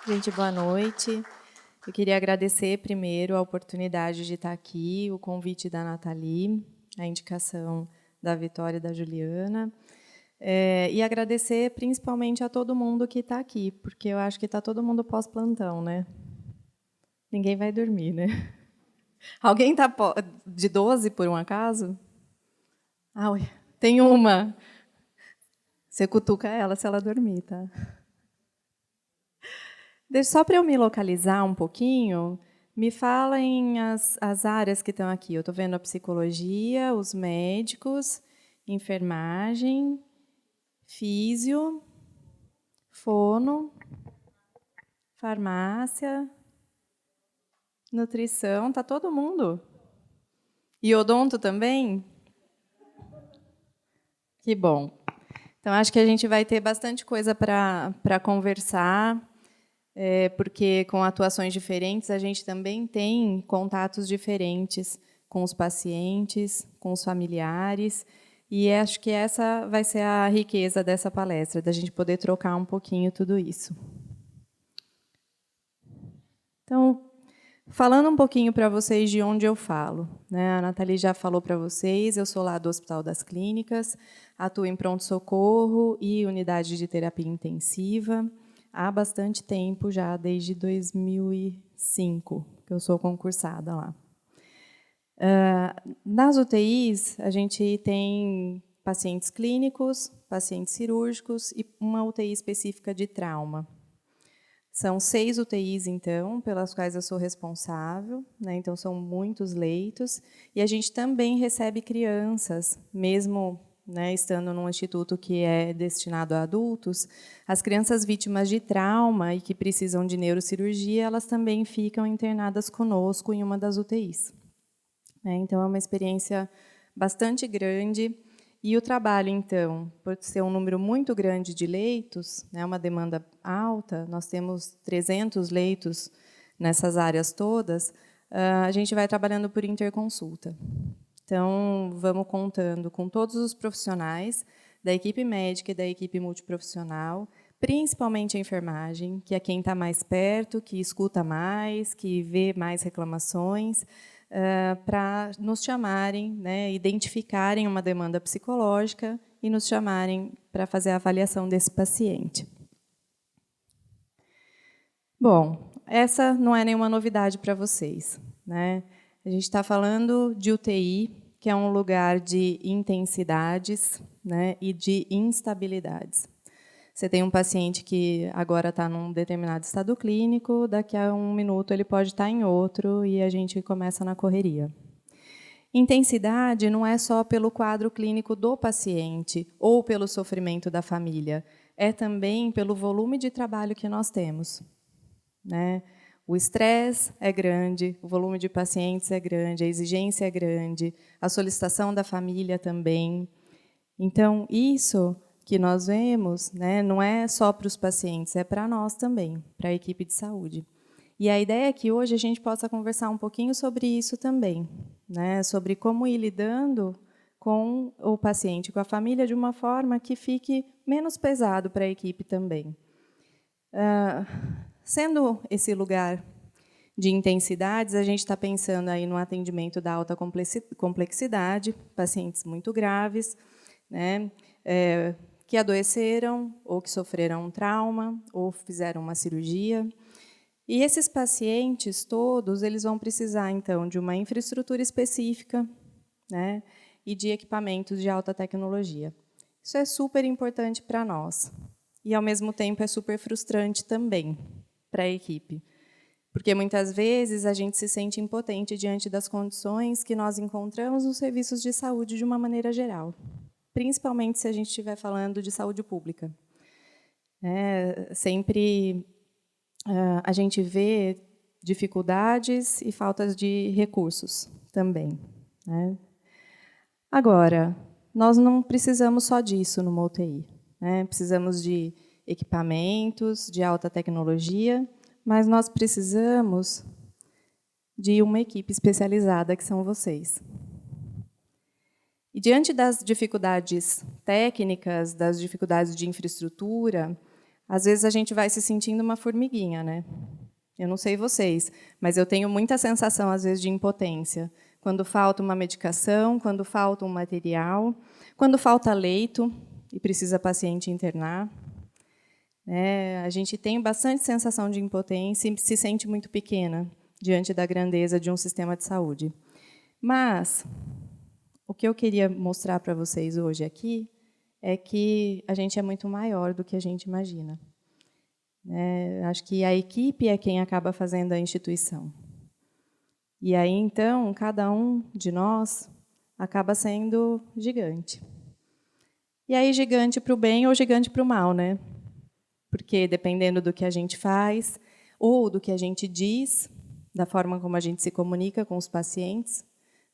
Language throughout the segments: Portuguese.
Gente, boa noite. Eu queria agradecer primeiro a oportunidade de estar aqui, o convite da Nathalie, a indicação da Vitória e da Juliana, e agradecer principalmente a todo mundo que está aqui, porque eu acho que está todo mundo pós-plantão, né? Ninguém vai dormir, né? Alguém está de 12, por um acaso? Ah, tem uma. Você cutuca ela se ela dormir, tá? Só para eu me localizar um pouquinho, me falem as áreas que estão aqui. Eu estou vendo a psicologia, os médicos, enfermagem, físio, fono, farmácia, nutrição, está todo mundo. E odonto também? Que bom. Então, acho que a gente vai ter bastante coisa para conversar, porque com atuações diferentes, a gente também tem contatos diferentes com os pacientes, com os familiares, e acho que essa vai ser a riqueza dessa palestra, da gente poder trocar um pouquinho tudo isso. Então, falando um pouquinho para vocês de onde eu falo, né? A Nathalie já falou para vocês, eu sou lá do Hospital das Clínicas, atuo em pronto-socorro e unidade de terapia intensiva há bastante tempo já, desde 2005, que eu sou concursada lá. Nas UTIs, a gente tem pacientes clínicos, pacientes cirúrgicos e uma UTI específica de trauma. São 6 UTIs, então, pelas quais eu sou responsável, né? Então, são muitos leitos. E a gente também recebe crianças, mesmo, né, estando num instituto que é destinado a adultos, as crianças vítimas de trauma e que precisam de neurocirurgia, elas também ficam internadas conosco em uma das UTIs. Então, é uma experiência bastante grande. E o trabalho, então, por ser um número muito grande de leitos, né, uma demanda alta, nós temos 300 leitos nessas áreas todas, a gente vai trabalhando por interconsulta. Então, vamos contando com todos os profissionais da equipe médica e da equipe multiprofissional, principalmente a enfermagem, que é quem está mais perto, que escuta mais, que vê mais reclamações, para nos chamarem, né, identificarem uma demanda psicológica e nos chamarem para fazer a avaliação desse paciente. Bom, essa não é nenhuma novidade para vocês, né? A gente está falando de UTI, que é um lugar de intensidades, né, e de instabilidades. Você tem um paciente que agora está num determinado estado clínico, daqui a um minuto ele pode estar em outro e a gente começa na correria. Intensidade não é só pelo quadro clínico do paciente ou pelo sofrimento da família, é também pelo volume de trabalho que nós temos, né? O estresse é grande, o volume de pacientes é grande, a exigência é grande, a solicitação da família também. Então, isso que nós vemos, né, não é só para os pacientes, é para nós também, para a equipe de saúde. E a ideia é que hoje a gente possa conversar um pouquinho sobre isso também, né, sobre como ir lidando com o paciente, com a família, de uma forma que fique menos pesado para a equipe também. Sendo esse lugar de intensidades, a gente está pensando aí no atendimento da alta complexidade, pacientes muito graves, né, que adoeceram, ou que sofreram um trauma, ou fizeram uma cirurgia. E esses pacientes todos, eles vão precisar, então, de uma infraestrutura específica, né, e de equipamentos de alta tecnologia. Isso é super importante para nós. E, ao mesmo tempo, é super frustrante também para a equipe. Porque, muitas vezes, a gente se sente impotente diante das condições que nós encontramos nos serviços de saúde de uma maneira geral, principalmente se a gente estiver falando de saúde pública. Sempre a gente vê dificuldades e faltas de recursos também, né? Agora, nós não precisamos só disso numa UTI, né? Precisamos de equipamentos, de alta tecnologia, mas nós precisamos de uma equipe especializada, que são vocês. E, diante das dificuldades técnicas, das dificuldades de infraestrutura, às vezes a gente vai se sentindo uma formiguinha, né? Eu não sei vocês, mas eu tenho muita sensação, às vezes, de impotência. Quando falta uma medicação, quando falta um material, quando falta leito e precisa paciente internar. A gente tem bastante sensação de impotência e se sente muito pequena diante da grandeza de um sistema de saúde. Mas o que eu queria mostrar para vocês hoje aqui é que a gente é muito maior do que a gente imagina. Acho que a equipe é quem acaba fazendo a instituição. E aí, então, cada um de nós acaba sendo gigante. E aí, gigante para o bem ou gigante para o mal, né? Porque, dependendo do que a gente faz, ou do que a gente diz, da forma como a gente se comunica com os pacientes,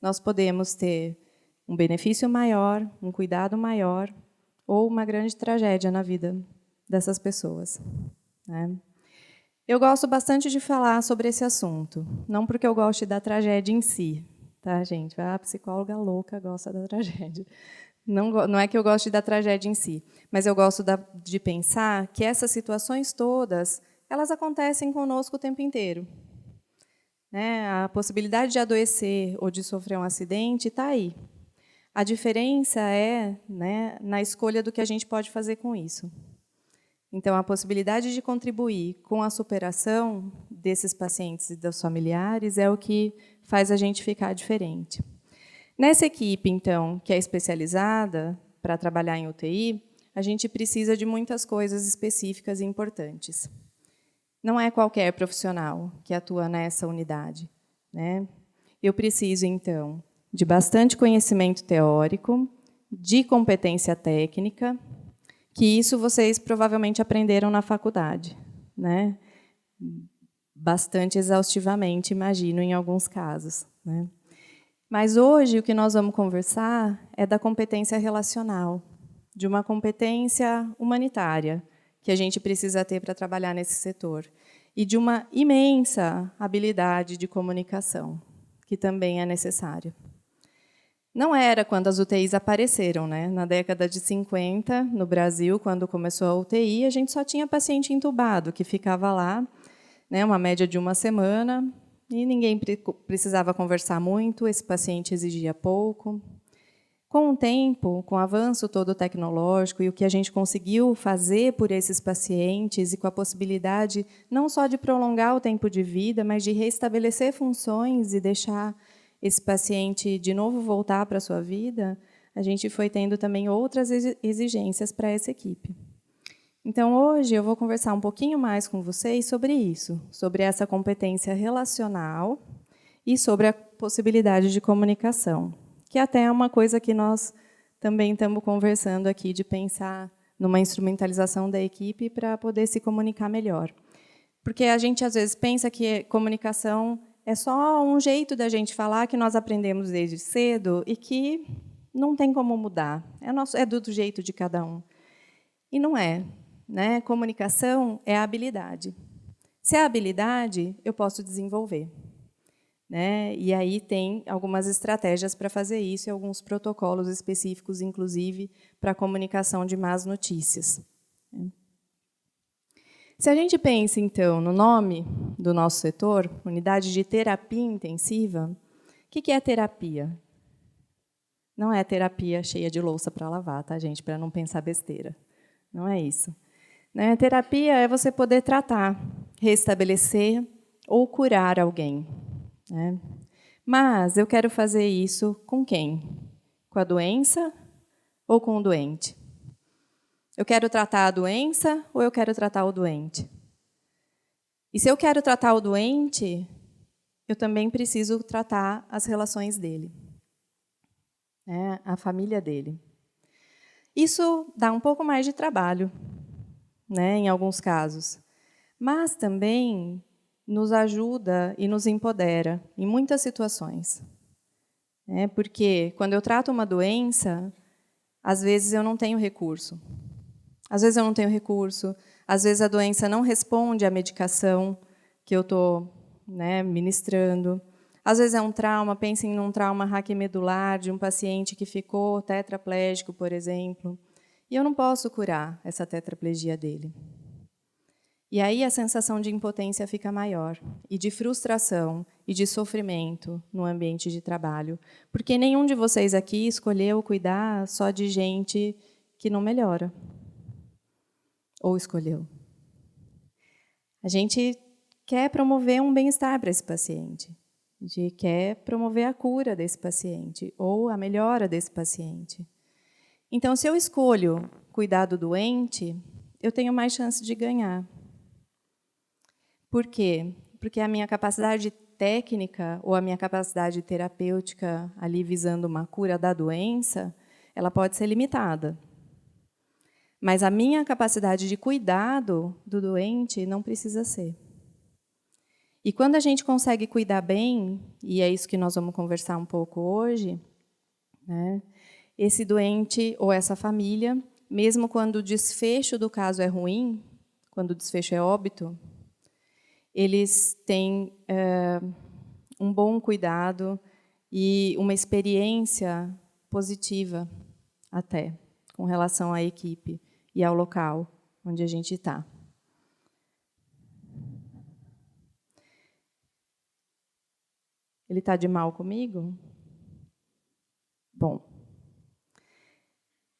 nós podemos ter um benefício maior, um cuidado maior, ou uma grande tragédia na vida dessas pessoas. Eu gosto bastante de falar sobre esse assunto, não porque eu goste da tragédia em si, tá, gente? A psicóloga louca gosta da tragédia. Não é que eu goste da tragédia em si, mas eu gosto de pensar que essas situações todas, elas acontecem conosco o tempo inteiro. A possibilidade de adoecer ou de sofrer um acidente está aí. A diferença é, na escolha do que a gente pode fazer com isso. Então, a possibilidade de contribuir com a superação desses pacientes e dos familiares é o que faz a gente ficar diferente. Nessa equipe, então, que é especializada para trabalhar em UTI, a gente precisa de muitas coisas específicas e importantes. Não é qualquer profissional que atua nessa unidade. Eu preciso, então, de bastante conhecimento teórico, de competência técnica, que isso vocês provavelmente aprenderam na faculdade, bastante exaustivamente, imagino, em alguns casos. Mas hoje o que nós vamos conversar é da competência relacional, de uma competência humanitária que a gente precisa ter para trabalhar nesse setor, e de uma imensa habilidade de comunicação, que também é necessária. Não era quando as UTIs apareceram, Na década de 50, no Brasil, quando começou a UTI, a gente só tinha paciente entubado, que ficava lá, uma média de 1 semana, e ninguém precisava conversar muito, esse paciente exigia pouco. Com o tempo, com o avanço todo tecnológico e o que a gente conseguiu fazer por esses pacientes e com a possibilidade não só de prolongar o tempo de vida, mas de restabelecer funções e deixar esse paciente de novo voltar para a sua vida, a gente foi tendo também outras exigências para essa equipe. Então, hoje, eu vou conversar um pouquinho mais com vocês sobre isso, sobre essa competência relacional e sobre a possibilidade de comunicação, que até é uma coisa que nós também estamos conversando aqui, de pensar numa instrumentalização da equipe para poder se comunicar melhor. Porque a gente, às vezes, pensa que comunicação é só um jeito da gente falar que nós aprendemos desde cedo e que não tem como mudar. É do jeito de cada um. E não é. Comunicação é a habilidade. Se é a habilidade, eu posso desenvolver. E aí tem algumas estratégias para fazer isso e alguns protocolos específicos, inclusive, para a comunicação de más notícias. Se a gente pensa, então, no nome do nosso setor, Unidade de Terapia Intensiva, o que é terapia? Não é terapia cheia de louça para lavar, tá, gente? Para não pensar besteira. Não é isso. Terapia é você poder tratar, restabelecer ou curar alguém. Mas eu quero fazer isso com quem? Com a doença ou com o doente? Eu quero tratar a doença ou eu quero tratar o doente? E se eu quero tratar o doente, eu também preciso tratar as relações dele, a família dele. Isso dá um pouco mais de trabalho, em alguns casos, mas também nos ajuda e nos empodera em muitas situações. Porque, quando eu trato uma doença, às vezes eu não tenho recurso. Às vezes eu não tenho recurso, às vezes a doença não responde à medicação que eu estou ministrando. Às vezes é um trauma, pensem num trauma raquimedular de um paciente que ficou tetraplégico, por exemplo, e eu não posso curar essa tetraplegia dele. E aí a sensação de impotência fica maior, e de frustração e de sofrimento no ambiente de trabalho, porque nenhum de vocês aqui escolheu cuidar só de gente que não melhora. Ou escolheu. A gente quer promover um bem-estar para esse paciente. A gente quer promover a cura desse paciente ou a melhora desse paciente. Então, se eu escolho cuidar do doente, eu tenho mais chance de ganhar. Por quê? Porque a minha capacidade técnica ou a minha capacidade terapêutica ali visando uma cura da doença, ela pode ser limitada. Mas a minha capacidade de cuidado do doente não precisa ser. E quando a gente consegue cuidar bem, e é isso que nós vamos conversar um pouco hoje, né, esse doente ou essa família, mesmo quando o desfecho do caso é ruim, quando o desfecho é óbito, eles têm um bom cuidado e uma experiência positiva até, com relação à equipe e ao local onde a gente está. Ele está de mal comigo? Bom.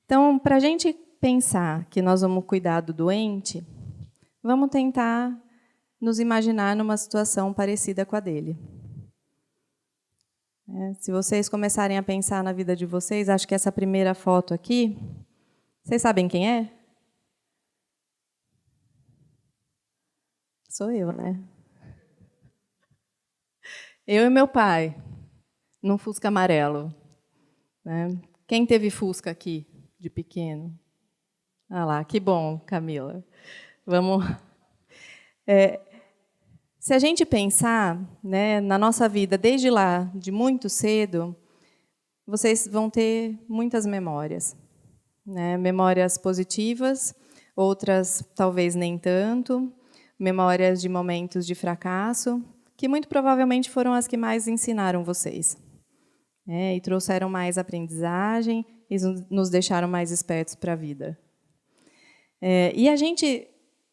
Então, para a gente pensar que nós vamos cuidar do doente, vamos tentar nos imaginar numa situação parecida com a dele. Se vocês começarem a pensar na vida de vocês, acho que essa primeira foto aqui, vocês sabem quem é? Sou eu, né? Eu e meu pai, num Fusca amarelo. Né? Quem teve Fusca aqui, de pequeno? Ah lá, que bom, Camila. Vamos... se a gente pensar, né, na nossa vida, desde lá, de muito cedo, vocês vão ter muitas memórias. Né? Memórias positivas, outras talvez nem tanto, memórias de momentos de fracasso, que muito provavelmente foram as que mais ensinaram vocês. E trouxeram mais aprendizagem e nos deixaram mais espertos para a vida. E a gente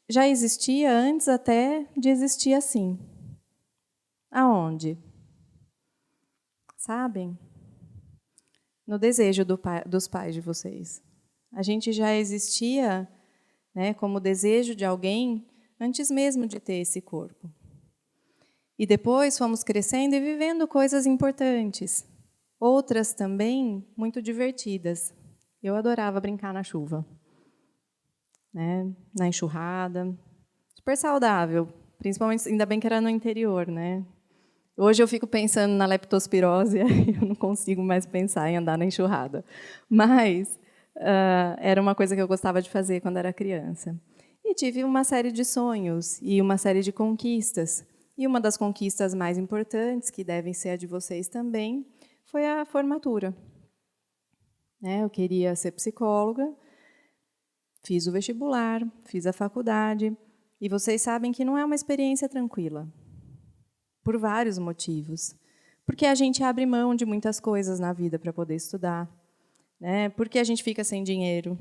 já existia antes até de existir assim. Aonde? Sabem? No desejo dos pais de vocês. A gente já existia, né, como desejo de alguém antes mesmo de ter esse corpo. E depois fomos crescendo e vivendo coisas importantes. Outras também muito divertidas. Eu adorava brincar na chuva. Né, na enxurrada, super saudável, principalmente, ainda bem que era no interior, né? Hoje eu fico pensando na leptospirose e eu não consigo mais pensar em andar na enxurrada. Mas era uma coisa que eu gostava de fazer quando era criança. E tive uma série de sonhos e uma série de conquistas. E uma das conquistas mais importantes, que devem ser a de vocês também, foi a formatura. Eu queria ser psicóloga, fiz o vestibular, fiz a faculdade, e vocês sabem que não é uma experiência tranquila, por vários motivos. Porque a gente abre mão de muitas coisas na vida para poder estudar, né? Porque a gente fica sem dinheiro,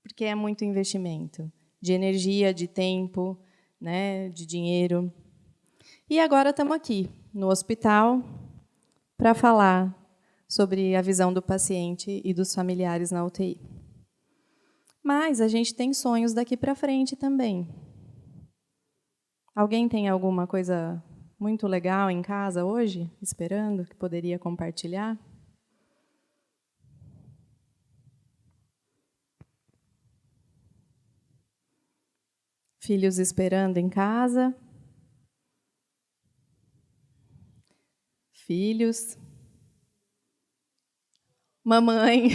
porque é muito investimento de energia, de tempo, né? De dinheiro. E agora estamos aqui, no hospital, para falar sobre a visão do paciente e dos familiares na UTI. Mas a gente tem sonhos daqui para frente também. Alguém tem alguma coisa muito legal em casa hoje, esperando, que poderia compartilhar? Filhos esperando em casa? Filhos? Mamãe?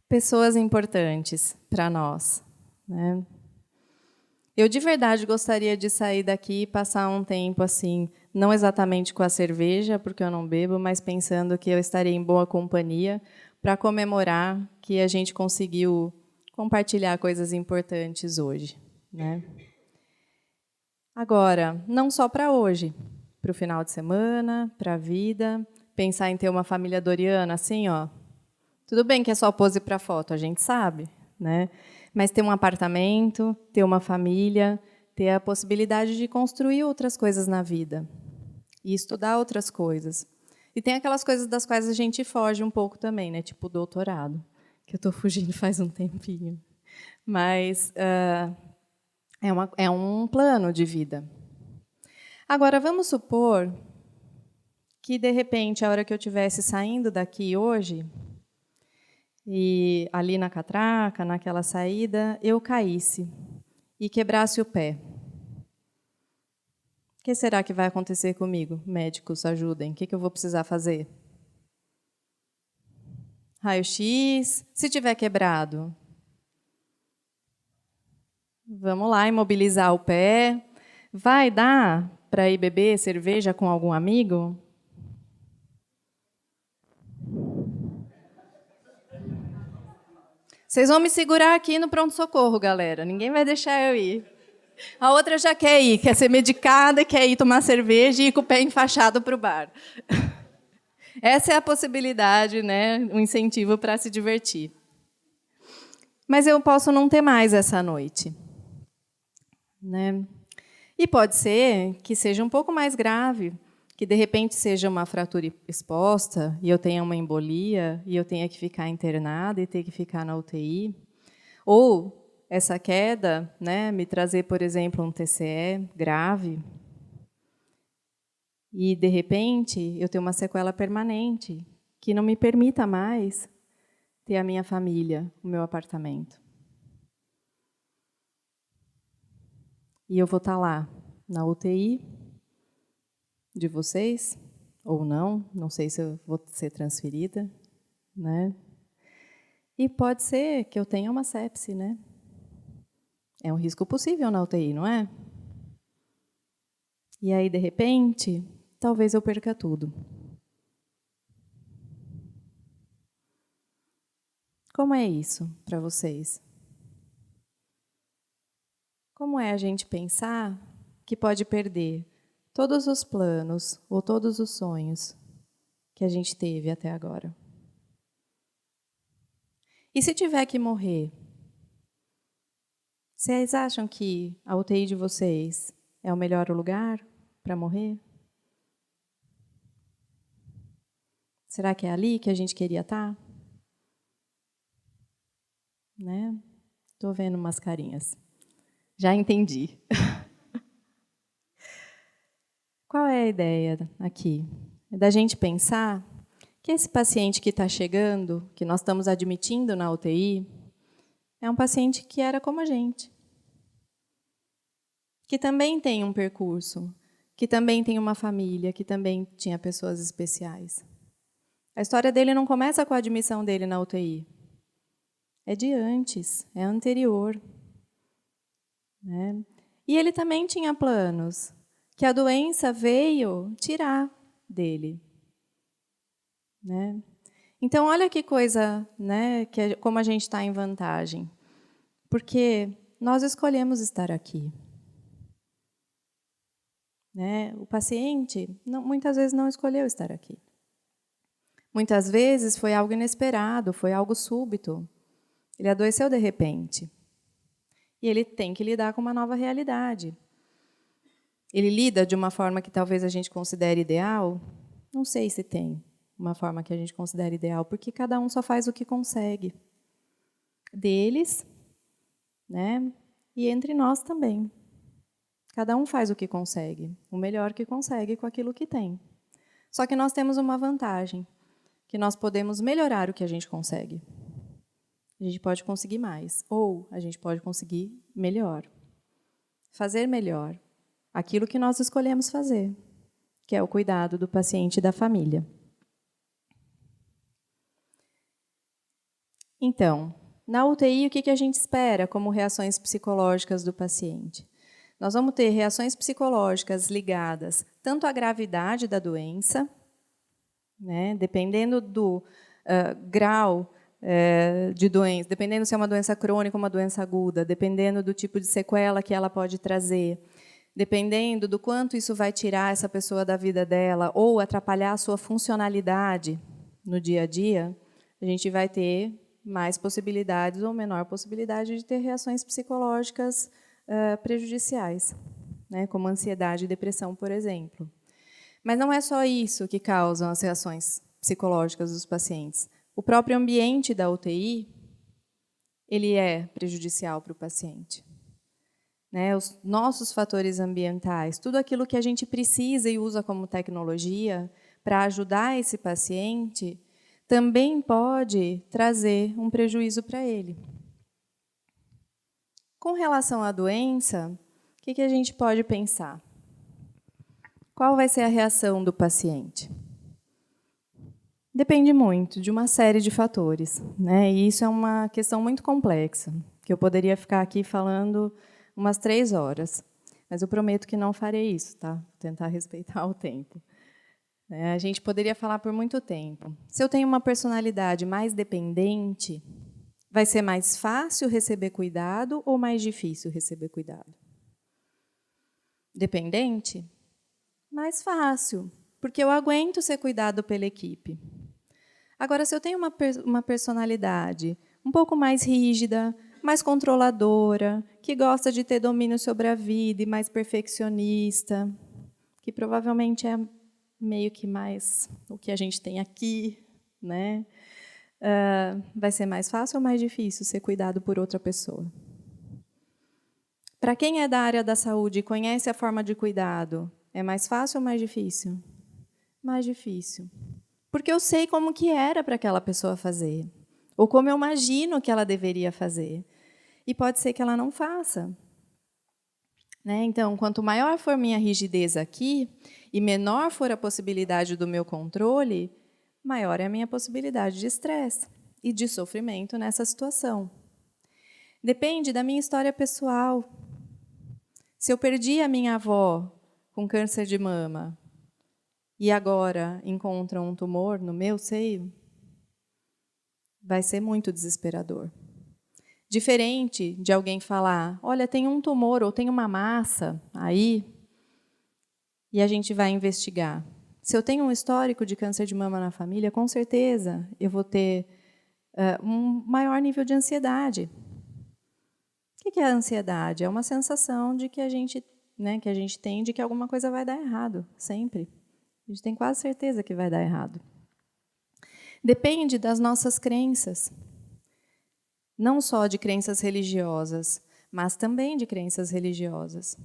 Pessoas importantes para nós, né? Eu, de verdade, gostaria de sair daqui e passar um tempo assim, não exatamente com a cerveja, porque eu não bebo, mas pensando que eu estaria em boa companhia para comemorar que a gente conseguiu compartilhar coisas importantes hoje, né? Agora, não só para hoje, para o final de semana, para a vida, pensar em ter uma família doriana, assim, ó. Tudo bem que é só pose para foto, a gente sabe, né? Mas ter um apartamento, ter uma família, ter a possibilidade de construir outras coisas na vida e estudar outras coisas. E tem aquelas coisas das quais a gente foge um pouco também, né? Tipo o doutorado, que eu estou fugindo faz um tempinho. Mas é um plano de vida. Agora, vamos supor que, de repente, a hora que eu estivesse saindo daqui hoje, e ali na catraca, naquela saída, eu caísse e quebrasse o pé. O que será que vai acontecer comigo? Médicos, ajudem. O que eu vou precisar fazer? Raio-X. Se tiver quebrado, vamos lá, imobilizar o pé. Vai dar para ir beber cerveja com algum amigo? Vocês vão me segurar aqui no pronto-socorro, galera. Ninguém vai deixar eu ir. A outra já quer ir, quer ser medicada, quer ir tomar cerveja e ir com o pé enfaixado para o bar. Essa é a possibilidade, né? Um incentivo para se divertir. Mas eu posso não ter mais essa noite, né? E pode ser que seja um pouco mais grave, que de repente seja uma fratura exposta e eu tenha uma embolia e eu tenha que ficar internada e ter que ficar na UTI. Ou essa queda, né, me trazer, por exemplo, um TCE grave e, de repente, eu ter uma sequela permanente que não me permita mais ter a minha família, o meu apartamento. E eu vou estar lá, na UTI de vocês, ou não sei se eu vou ser transferida, né? E pode ser que eu tenha uma sepse, né? É um risco possível na UTI, não é? E aí, de repente, talvez eu perca tudo. Como é isso para vocês? Como é a gente pensar que pode perder todos os planos ou todos os sonhos que a gente teve até agora? E se tiver que morrer, vocês acham que a UTI de vocês é o melhor lugar para morrer? Será que é ali que a gente queria estar? Né? Estou vendo umas carinhas. Já entendi. Qual é a ideia aqui? É da gente pensar que esse paciente que está chegando, que nós estamos admitindo na UTI, é um paciente que era como a gente, que também tem um percurso, que também tem uma família, que também tinha pessoas especiais. A história dele não começa com a admissão dele na UTI. É de antes, é anterior. Né? E ele também tinha planos que a doença veio tirar dele. Né? Então, olha que coisa, né, como a gente está em vantagem. Porque nós escolhemos estar aqui. Né? O paciente, muitas vezes, não escolheu estar aqui. Muitas vezes foi algo inesperado, foi algo súbito. Ele adoeceu de repente. E ele tem que lidar com uma nova realidade. Ele lida de uma forma que talvez a gente considere ideal? Não sei se tem uma forma que a gente considere ideal, porque cada um só faz o que consegue. Deles, né? E entre nós também. Cada um faz o que consegue, o melhor que consegue com aquilo que tem. Só que nós temos uma vantagem, que nós podemos melhorar o que a gente consegue. A gente pode conseguir mais, ou a gente pode conseguir melhor. Fazer melhor aquilo que nós escolhemos fazer, que é o cuidado do paciente e da família. Então, na UTI, o que a gente espera como reações psicológicas do paciente? Nós vamos ter reações psicológicas ligadas tanto à gravidade da doença, né, dependendo do grau de doença, dependendo se é uma doença crônica ou uma doença aguda, dependendo do tipo de sequela que ela pode trazer, dependendo do quanto isso vai tirar essa pessoa da vida dela ou atrapalhar a sua funcionalidade no dia a dia, a gente vai ter mais possibilidades ou menor possibilidade de ter reações psicológicas prejudiciais, né, como ansiedade e depressão, por exemplo. Mas não é só isso que causam as reações psicológicas dos pacientes. O próprio ambiente da UTI, ele é prejudicial para o paciente. Né, os nossos fatores ambientais, tudo aquilo que a gente precisa e usa como tecnologia para ajudar esse paciente, também pode trazer um prejuízo para ele. Com relação à doença, o que a gente pode pensar? Qual vai ser a reação do paciente? Depende muito de uma série de fatores, né? E isso é uma questão muito complexa, que eu poderia ficar aqui falando umas 3 horas, mas eu prometo que não farei isso, tá? Vou tentar respeitar o tempo. A gente poderia falar por muito tempo. Se eu tenho uma personalidade mais dependente, vai ser mais fácil receber cuidado ou mais difícil receber cuidado? Dependente? Mais fácil, porque eu aguento ser cuidado pela equipe. Agora, se eu tenho uma personalidade um pouco mais rígida, mais controladora, que gosta de ter domínio sobre a vida e mais perfeccionista, que provavelmente é meio que mais o que a gente tem aqui, né? Vai ser mais fácil ou mais difícil ser cuidado por outra pessoa? Para quem é da área da saúde e conhece a forma de cuidado, é mais fácil ou mais difícil? Mais difícil. Porque eu sei como que era para aquela pessoa fazer, ou como eu imagino que ela deveria fazer. E pode ser que ela não faça. Né? Então, quanto maior for minha rigidez aqui, e menor for a possibilidade do meu controle, maior é a minha possibilidade de estresse e de sofrimento nessa situação. Depende da minha história pessoal. Se eu perdi a minha avó com câncer de mama e agora encontram um tumor no meu seio, vai ser muito desesperador. Diferente de alguém falar, olha, tem um tumor ou tem uma massa aí, e a gente vai investigar. Se eu tenho um histórico de câncer de mama na família, com certeza eu vou ter um maior nível de ansiedade. O que é a ansiedade? É uma sensação de que a gente tem de que alguma coisa vai dar errado, sempre. A gente tem quase certeza que vai dar errado. Depende das nossas crenças. Não só de crenças religiosas, mas também de crenças religiosas.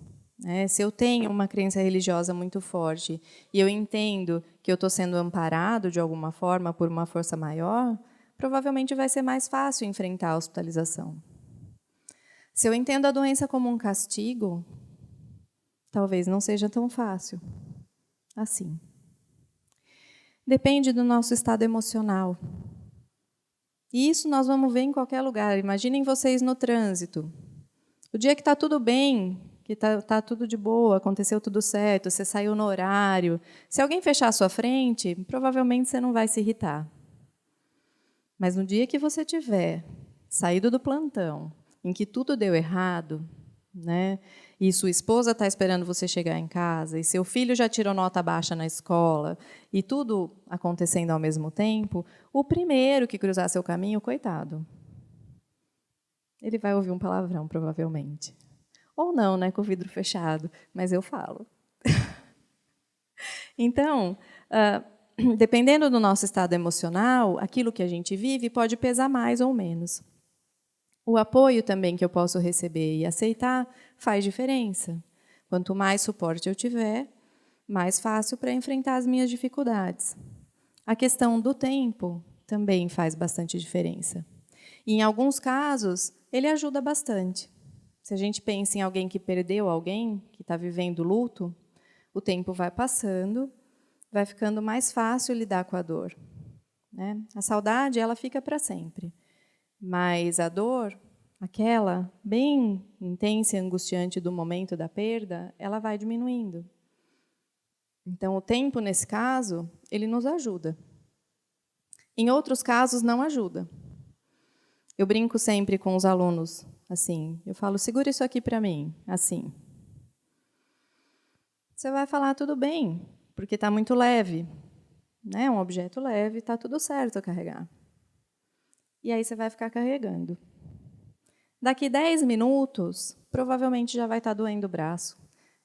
Se eu tenho uma crença religiosa muito forte e eu entendo que eu estou sendo amparado de alguma forma por uma força maior, provavelmente vai ser mais fácil enfrentar a hospitalização. Se eu entendo a doença como um castigo, talvez não seja tão fácil assim. Depende do nosso estado emocional. E isso nós vamos ver em qualquer lugar. Imaginem vocês no trânsito. O dia que está tudo bem, que está tudo de boa, aconteceu tudo certo, você saiu no horário. Se alguém fechar a sua frente, provavelmente você não vai se irritar. Mas no dia que você tiver saído do plantão, em que tudo deu errado, né, e sua esposa está esperando você chegar em casa, e seu filho já tirou nota baixa na escola, e tudo acontecendo ao mesmo tempo, o primeiro que cruzar seu caminho, coitado, ele vai ouvir um palavrão, provavelmente. Ou não, né, com o vidro fechado, mas eu falo. Então, dependendo do nosso estado emocional, aquilo que a gente vive pode pesar mais ou menos. O apoio também que eu posso receber e aceitar faz diferença. Quanto mais suporte eu tiver, mais fácil para enfrentar as minhas dificuldades. A questão do tempo também faz bastante diferença. E, em alguns casos, ele ajuda bastante. Se a gente pensa em alguém que perdeu alguém, que está vivendo luto, o tempo vai passando, vai ficando mais fácil lidar com a dor. Né? A saudade, ela fica para sempre. Mas a dor, aquela bem intensa e angustiante do momento da perda, ela vai diminuindo. Então, o tempo, nesse caso, ele nos ajuda. Em outros casos, não ajuda. Eu brinco sempre com os alunos, assim, eu falo, segura isso aqui para mim, assim. Você vai falar, tudo bem, porque está muito leve. Né? Um objeto leve, está tudo certo a carregar. E aí você vai ficar carregando. Daqui 10 minutos, provavelmente já vai estar doendo o braço,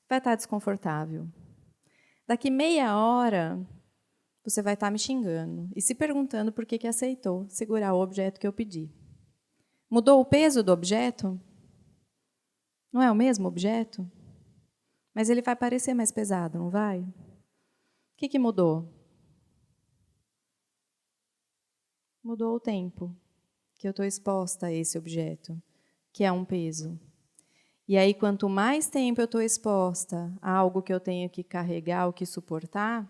vai estar desconfortável. Daqui meia hora, você vai estar me xingando e se perguntando por que aceitou segurar o objeto que eu pedi. Mudou o peso do objeto? Não é o mesmo objeto? Mas ele vai parecer mais pesado, não vai? O que mudou? Mudou o tempo que eu estou exposta a esse objeto, que é um peso. E aí, quanto mais tempo eu estou exposta a algo que eu tenho que carregar ou que suportar,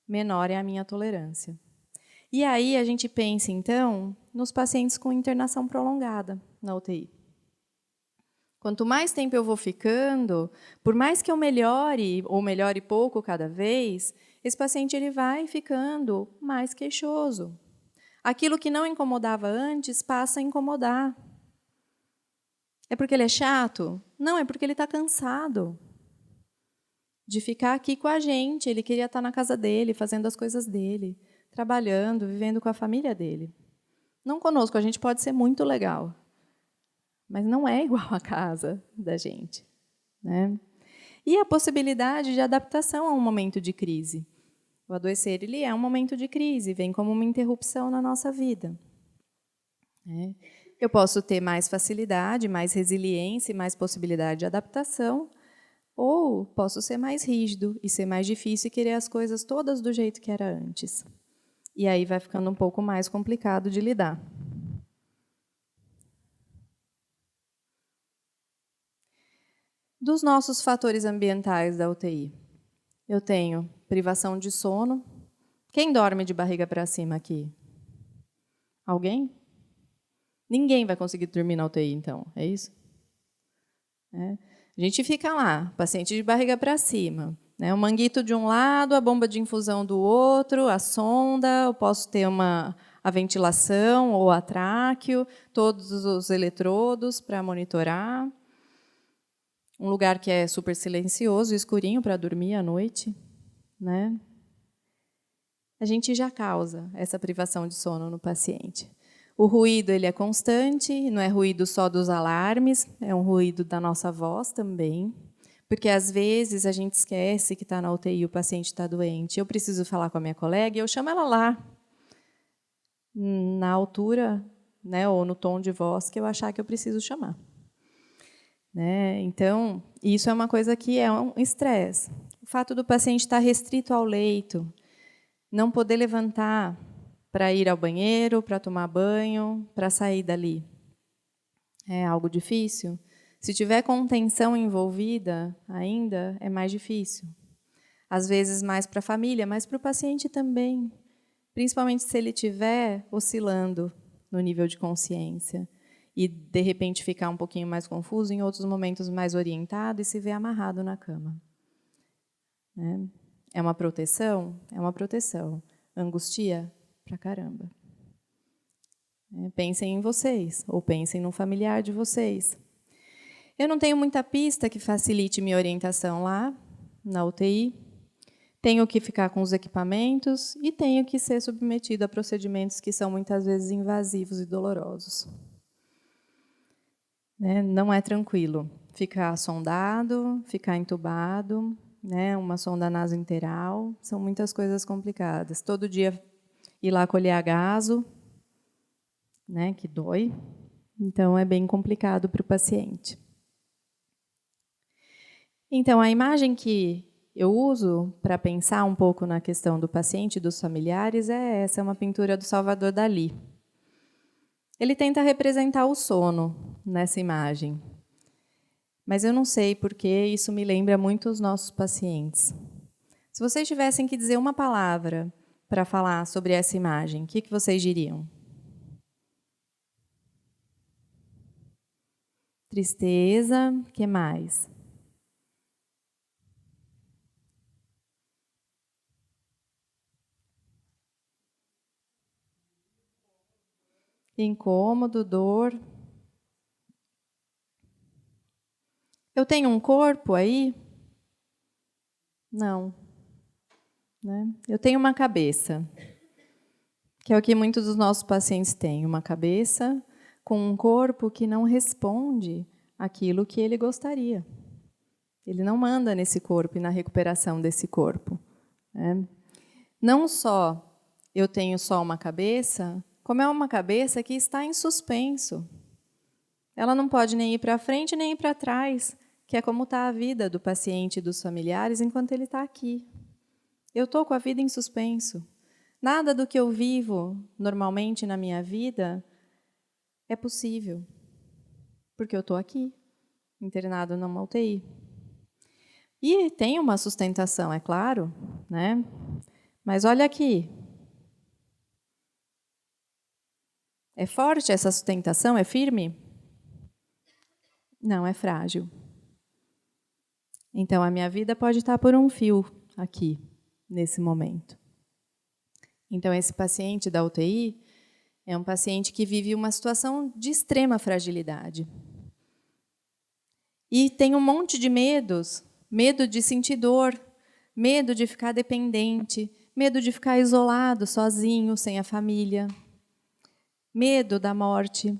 menor é a minha tolerância. E aí a gente pensa, então, nos pacientes com internação prolongada na UTI. Quanto mais tempo eu vou ficando, por mais que eu melhore, ou melhore pouco cada vez, esse paciente ele vai ficando mais queixoso. Aquilo que não incomodava antes passa a incomodar. É porque ele é chato? Não, é porque ele está cansado de ficar aqui com a gente. Ele queria estar na casa dele, fazendo as coisas dele, trabalhando, vivendo com a família dele. Não conosco, a gente pode ser muito legal, mas não é igual a casa da gente, né? E a possibilidade de adaptação a um momento de crise. O adoecer ele é um momento de crise, vem como uma interrupção na nossa vida. Eu posso ter mais facilidade, mais resiliência, mais possibilidade de adaptação, ou posso ser mais rígido e ser mais difícil e querer as coisas todas do jeito que era antes. E aí vai ficando um pouco mais complicado de lidar. Dos nossos fatores ambientais da UTI, eu tenho privação de sono. Quem dorme de barriga para cima aqui? Alguém? Ninguém vai conseguir dormir na UTI, então, é isso? A gente fica lá, paciente de barriga para cima, né? O manguito de um lado, a bomba de infusão do outro, a sonda, eu posso ter a ventilação ou a tráqueo, todos os eletrodos para monitorar. Um lugar que é super silencioso, escurinho para dormir à noite, né? A gente já causa essa privação de sono no paciente. O ruído ele é constante, não é ruído só dos alarmes, é um ruído da nossa voz também, porque às vezes a gente esquece que está na UTI e o paciente está doente. Eu preciso falar com a minha colega e eu chamo ela lá, na altura, né, ou no tom de voz que eu achar que eu preciso chamar. Né? Então, isso é uma coisa que é um estresse. O fato do paciente estar restrito ao leito, não poder levantar para ir ao banheiro, para tomar banho, para sair dali, é algo difícil. Se tiver contenção envolvida, ainda é mais difícil. Às vezes mais para a família, mas para o paciente também, principalmente se ele estiver oscilando no nível de consciência e, de repente, ficar um pouquinho mais confuso, em outros momentos mais orientado e se ver amarrado na cama. É uma proteção? É uma proteção. Angustia? Pra caramba. Pensem em vocês, ou pensem num familiar de vocês. Eu não tenho muita pista que facilite minha orientação lá, na UTI. Tenho que ficar com os equipamentos e tenho que ser submetido a procedimentos que são muitas vezes invasivos e dolorosos. Não é tranquilo ficar sondado, ficar entubado, uma sonda nasointeral, são muitas coisas complicadas. Todo dia ir lá colher agaso, que dói, então é bem complicado para o paciente. Então, a imagem que eu uso para pensar um pouco na questão do paciente e dos familiares é essa, é uma pintura do Salvador Dalí. Ele tenta representar o sono nessa imagem, mas eu não sei porque isso me lembra muito os nossos pacientes. Se vocês tivessem que dizer uma palavra para falar sobre essa imagem, o que vocês diriam? Tristeza, o que mais? Incômodo, dor. Eu tenho um corpo aí? Não. Eu tenho uma cabeça. que é o que muitos dos nossos pacientes têm, uma cabeça com um corpo que não responde àquilo que ele gostaria. Ele não manda nesse corpo e na recuperação desse corpo, né? Não só eu tenho só uma cabeça, como é uma cabeça que está em suspenso. Ela não pode nem ir para frente, nem ir para trás, que é como está a vida do paciente e dos familiares enquanto ele está aqui. Eu estou com a vida em suspenso. Nada do que eu vivo normalmente na minha vida é possível, porque eu estou aqui, internado numa UTI. E tem uma sustentação, é claro, né? Mas olha aqui. É forte essa sustentação? É firme? Não, é frágil. Então, a minha vida pode estar por um fio aqui, nesse momento. Então, esse paciente da UTI é um paciente que vive uma situação de extrema fragilidade. E tem um monte de medos. Medo de sentir dor, medo de ficar dependente, medo de ficar isolado, sozinho, sem a família. Medo da morte.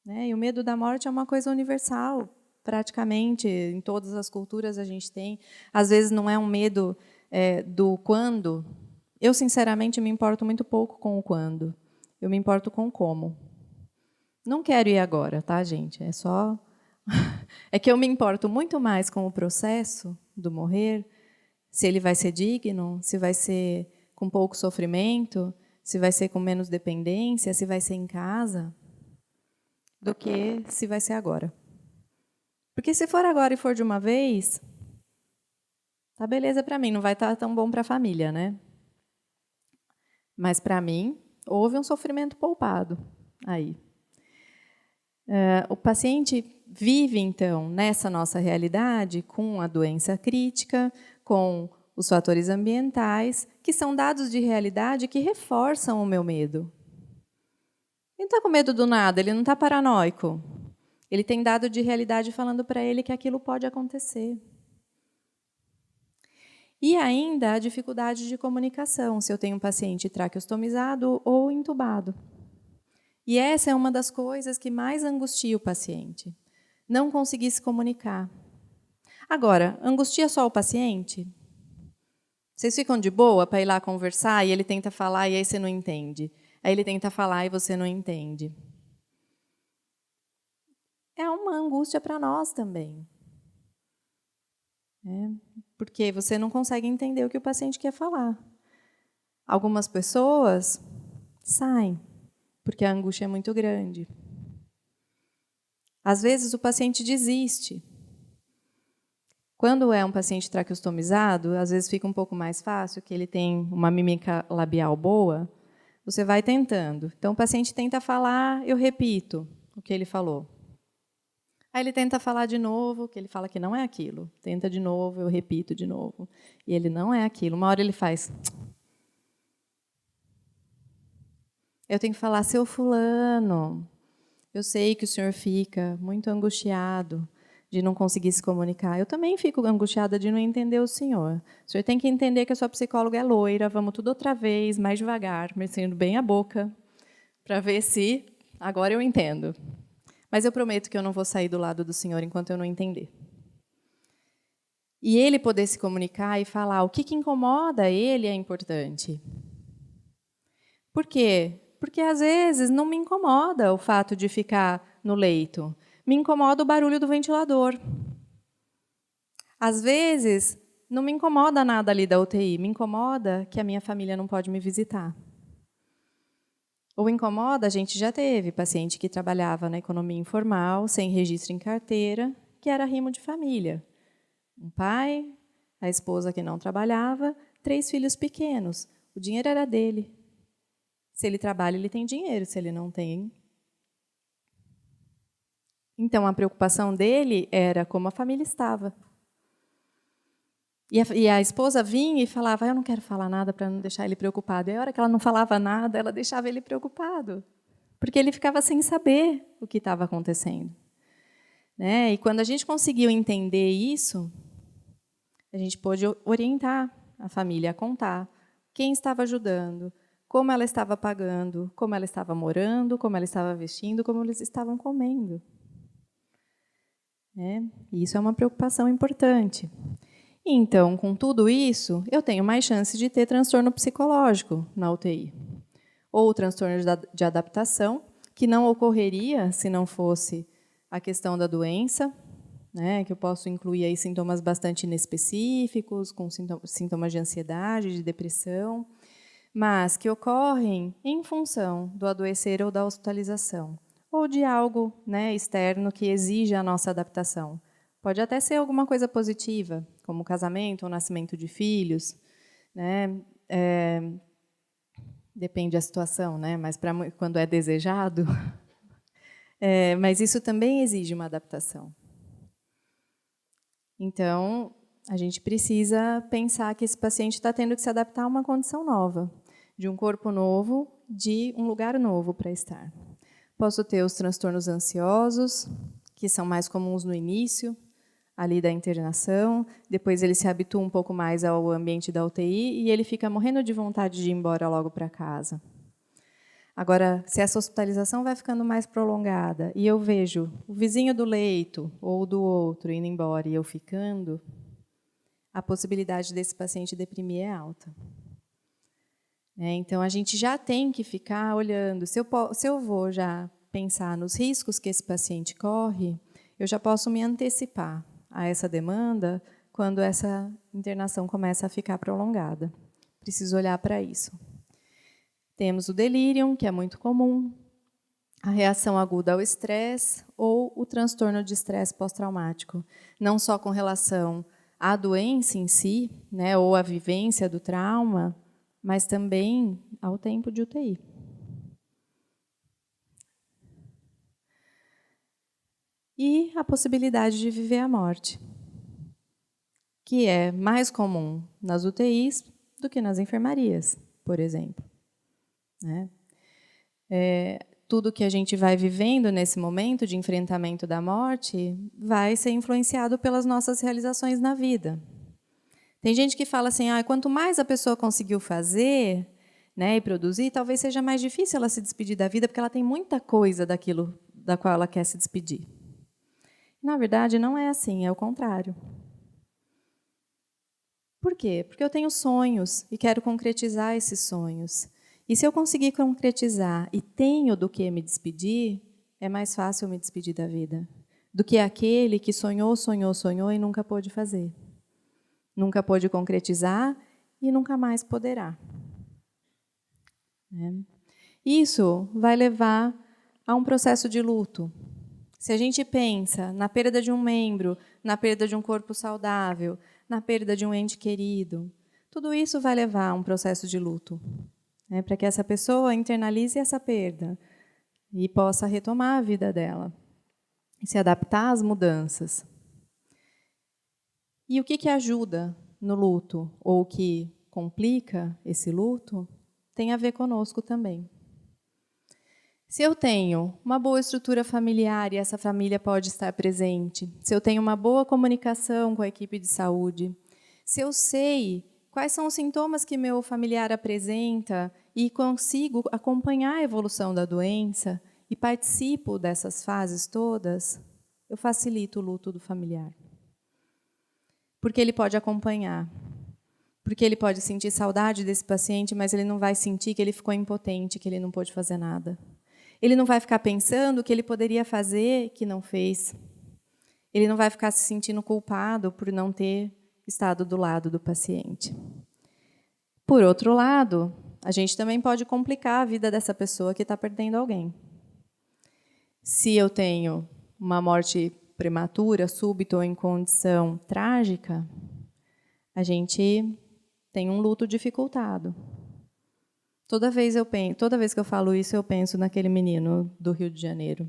E o medo da morte é uma coisa universal, praticamente, em todas as culturas a gente tem. Às vezes não é um medo do quando. Eu, sinceramente, me importo muito pouco com o quando. Eu me importo com o como. Não quero ir agora, tá, gente? É só... É que eu me importo muito mais com o processo do morrer, se ele vai ser digno, se vai ser com pouco sofrimento, se vai ser com menos dependência, se vai ser em casa, do que se vai ser agora. Porque se for agora e for de uma vez, tá beleza para mim, não vai estar tão bom para a família, né? Mas para mim, houve um sofrimento poupado aí. O paciente vive, então, nessa nossa realidade, com a doença crítica, com os fatores ambientais, que são dados de realidade que reforçam o meu medo. Ele não está com medo do nada, ele não está paranoico. Ele tem dado de realidade falando para ele que aquilo pode acontecer. E ainda a dificuldade de comunicação, se eu tenho um paciente traqueostomizado ou entubado. E essa é uma das coisas que mais angustia o paciente. Não conseguir se comunicar. Agora, angustia só o paciente? Vocês ficam de boa para ir lá conversar e ele tenta falar e aí você não entende? Aí ele tenta falar e você não entende? É uma angústia para nós também. Porque você não consegue entender o que o paciente quer falar. Algumas pessoas saem, porque a angústia é muito grande. Às vezes, o paciente desiste. Quando é um paciente traqueostomizado, às vezes fica um pouco mais fácil, que ele tem uma mímica labial boa, você vai tentando. Então, o paciente tenta falar, eu repito o que ele falou. Aí ele tenta falar de novo, que ele fala que não é aquilo. Tenta de novo, eu repito de novo. E ele não é aquilo. Uma hora ele faz... Eu tenho que falar, seu fulano, eu sei que o senhor fica muito angustiado de não conseguir se comunicar. Eu também fico angustiada de não entender o senhor. O senhor tem que entender que a sua psicóloga é loira, vamos tudo outra vez, mais devagar, mexendo bem a boca, para ver se agora eu entendo. Mas eu prometo que eu não vou sair do lado do senhor enquanto eu não entender. E ele poder se comunicar e falar o que incomoda ele é importante. Por quê? Porque, às vezes, não me incomoda o fato de ficar no leito. Me incomoda o barulho do ventilador. Às vezes, não me incomoda nada ali da UTI. Me incomoda que a minha família não pode me visitar. Ou incomoda, a gente já teve paciente que trabalhava na economia informal, sem registro em carteira, que era arrimo de família. Um pai, a esposa que não trabalhava, 3 filhos pequenos. O dinheiro era dele. Se ele trabalha, ele tem dinheiro. Se ele não tem... Então, a preocupação dele era como a família estava. E a esposa vinha e falava, eu não quero falar nada para não deixar ele preocupado. E a hora que ela não falava nada, ela deixava ele preocupado. Porque ele ficava sem saber o que estava acontecendo. E quando a gente conseguiu entender isso, a gente pôde orientar a família a contar quem estava ajudando, como ela estava pagando, como ela estava morando, como ela estava vestindo, como eles estavam comendo. E isso é uma preocupação importante. Então, com tudo isso, eu tenho mais chance de ter transtorno psicológico na UTI. Ou transtorno de adaptação, que não ocorreria se não fosse a questão da doença, que eu posso incluir aí sintomas bastante inespecíficos, com sintomas de ansiedade, de depressão, mas que ocorrem em função do adoecer ou da hospitalização, ou de algo externo que exige a nossa adaptação. Pode até ser alguma coisa positiva, como casamento ou nascimento de filhos, depende da situação, mas quando é desejado, mas isso também exige uma adaptação. Então, a gente precisa pensar que esse paciente está tendo que se adaptar a uma condição nova, de um corpo novo, de um lugar novo para estar. Posso ter os transtornos ansiosos, que são mais comuns no início, ali da internação, depois ele se habitua um pouco mais ao ambiente da UTI e ele fica morrendo de vontade de ir embora logo para casa. Agora, se essa hospitalização vai ficando mais prolongada e eu vejo o vizinho do leito ou do outro indo embora e eu ficando, a possibilidade desse paciente deprimir é alta. Então, a gente já tem que ficar olhando. Se eu vou já pensar nos riscos que esse paciente corre, eu já posso me antecipar a essa demanda quando essa internação começa a ficar prolongada. Preciso olhar para isso. Temos o delírio, que é muito comum, a reação aguda ao estresse ou o transtorno de estresse pós-traumático, não só com relação à doença em si, ou à vivência do trauma, mas também ao tempo de UTI. E a possibilidade de viver a morte, que é mais comum nas UTIs do que nas enfermarias, por exemplo. Tudo que a gente vai vivendo nesse momento de enfrentamento da morte vai ser influenciado pelas nossas realizações na vida. Tem gente que fala assim, quanto mais a pessoa conseguiu fazer e produzir, talvez seja mais difícil ela se despedir da vida, porque ela tem muita coisa daquilo da qual ela quer se despedir. Na verdade, não é assim, é o contrário. Por quê? Porque eu tenho sonhos e quero concretizar esses sonhos. E se eu conseguir concretizar e tenho do que me despedir, é mais fácil me despedir da vida do que aquele que sonhou, sonhou, sonhou e nunca pôde fazer. Nunca pôde concretizar e nunca mais poderá. Isso vai levar a um processo de luto. Se a gente pensa na perda de um membro, na perda de um corpo saudável, na perda de um ente querido, tudo isso vai levar a um processo de luto, para que essa pessoa internalize essa perda e possa retomar a vida dela, e se adaptar às mudanças. E o que ajuda no luto, ou o que complica esse luto, tem a ver conosco também. Se eu tenho uma boa estrutura familiar e essa família pode estar presente, se eu tenho uma boa comunicação com a equipe de saúde, se eu sei quais são os sintomas que meu familiar apresenta e consigo acompanhar a evolução da doença e participo dessas fases todas, eu facilito o luto do familiar. Porque ele pode acompanhar, porque ele pode sentir saudade desse paciente, mas ele não vai sentir que ele ficou impotente, que ele não pôde fazer nada. Ele não vai ficar pensando o que ele poderia fazer que não fez. Ele não vai ficar se sentindo culpado por não ter estado do lado do paciente. Por outro lado, a gente também pode complicar a vida dessa pessoa que está perdendo alguém. Se eu tenho uma morte prematura, súbita ou em condição trágica, a gente tem um luto dificultado. Toda vez que eu falo isso, eu penso naquele menino do Rio de Janeiro,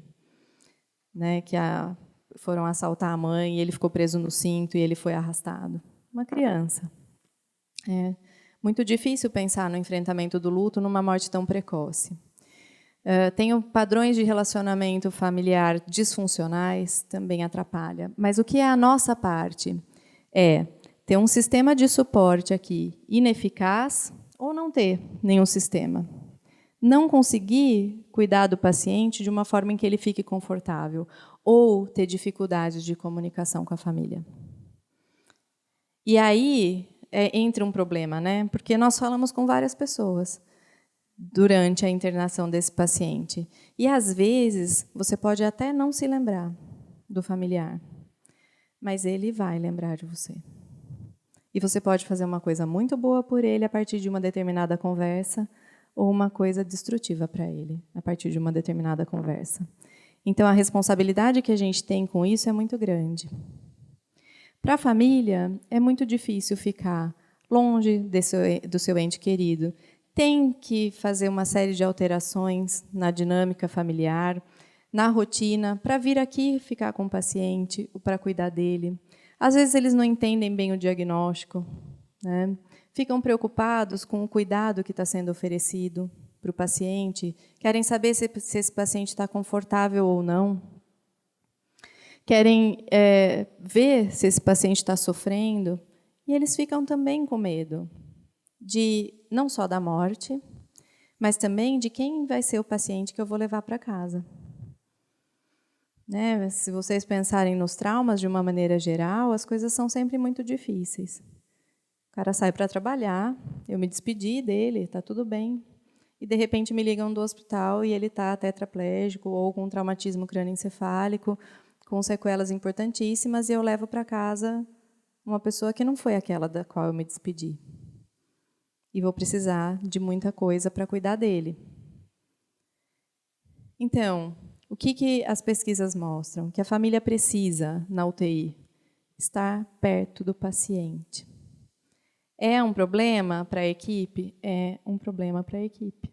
que foram assaltar a mãe e ele ficou preso no cinto e ele foi arrastado. Uma criança. É muito difícil pensar no enfrentamento do luto numa morte tão precoce. Tenho padrões de relacionamento familiar disfuncionais, também atrapalha. Mas o que é a nossa parte? É ter um sistema de suporte aqui ineficaz ou não ter nenhum sistema. Não conseguir cuidar do paciente de uma forma em que ele fique confortável, ou ter dificuldades de comunicação com a família. E aí entra um problema, né? Porque nós falamos com várias pessoas durante a internação desse paciente. E, às vezes, você pode até não se lembrar do familiar, mas ele vai lembrar de você. E você pode fazer uma coisa muito boa por ele a partir de uma determinada conversa, ou uma coisa destrutiva para ele a partir de uma determinada conversa. Então, a responsabilidade que a gente tem com isso é muito grande. Para a família, é muito difícil ficar longe do seu ente querido. Tem que fazer uma série de alterações na dinâmica familiar, na rotina, para vir aqui ficar com o paciente, para cuidar dele. Às vezes, eles não entendem bem o diagnóstico, né? Ficam preocupados com o cuidado que está sendo oferecido para o paciente, querem saber se esse paciente está confortável ou não, querem ver se esse paciente está sofrendo, e eles ficam também com medo de não só da morte, mas também de quem vai ser o paciente que eu vou levar para casa. Né? Se vocês pensarem nos traumas de uma maneira geral, as coisas são sempre muito difíceis. O cara sai para trabalhar, eu me despedi dele, está tudo bem. E, de repente, me ligam do hospital e ele está tetraplégico ou com traumatismo crânioencefálico, com sequelas importantíssimas, e eu levo para casa uma pessoa que não foi aquela da qual eu me despedi. E vou precisar de muita coisa para cuidar dele. Então, o que as pesquisas mostram? Que a família precisa, na UTI, estar perto do paciente. É um problema para a equipe? É um problema para a equipe.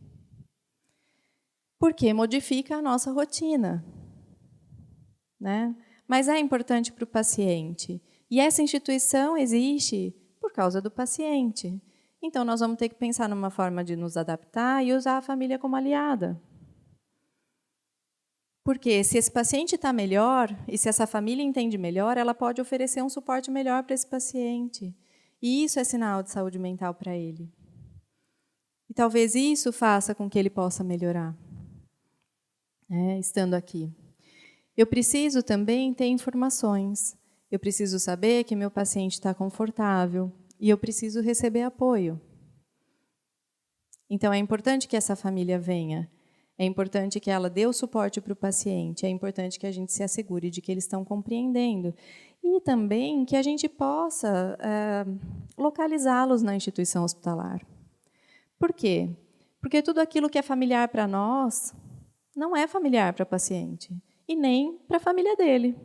Porque modifica a nossa rotina, né? Mas é importante para o paciente. E essa instituição existe por causa do paciente. Então, nós vamos ter que pensar numa forma de nos adaptar e usar a família como aliada. Porque se esse paciente está melhor, e se essa família entende melhor, ela pode oferecer um suporte melhor para esse paciente. E isso é sinal de saúde mental para ele. E talvez isso faça com que ele possa melhorar, estando aqui. Eu preciso também ter informações. Eu preciso saber que meu paciente está confortável e eu preciso receber apoio. Então, é importante que essa família venha. É importante que ela dê o suporte para o paciente. É importante que a gente se assegure de que eles estão compreendendo. E também que a gente possa localizá-los na instituição hospitalar. Por quê? Porque tudo aquilo que é familiar para nós não é familiar para o paciente. E nem para a família dele.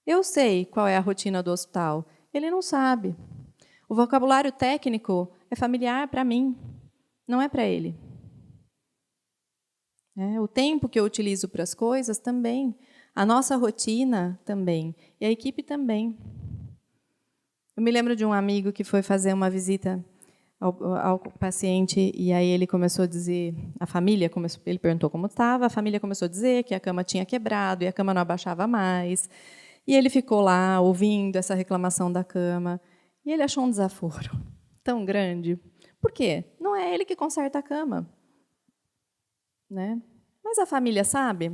Eu sei qual é a rotina do hospital. Ele não sabe. O vocabulário técnico é familiar para mim, não é para ele. O tempo que eu utilizo para as coisas também. A nossa rotina também. E a equipe também. Eu me lembro de um amigo que foi fazer uma visita ao paciente, e aí ele começou a dizer, ele perguntou como estava, a família começou a dizer que a cama tinha quebrado e a cama não abaixava mais. E ele ficou lá ouvindo essa reclamação da cama, e ele achou um desaforo tão grande. Por quê? Não é ele que conserta a cama. Né? Mas a família sabe?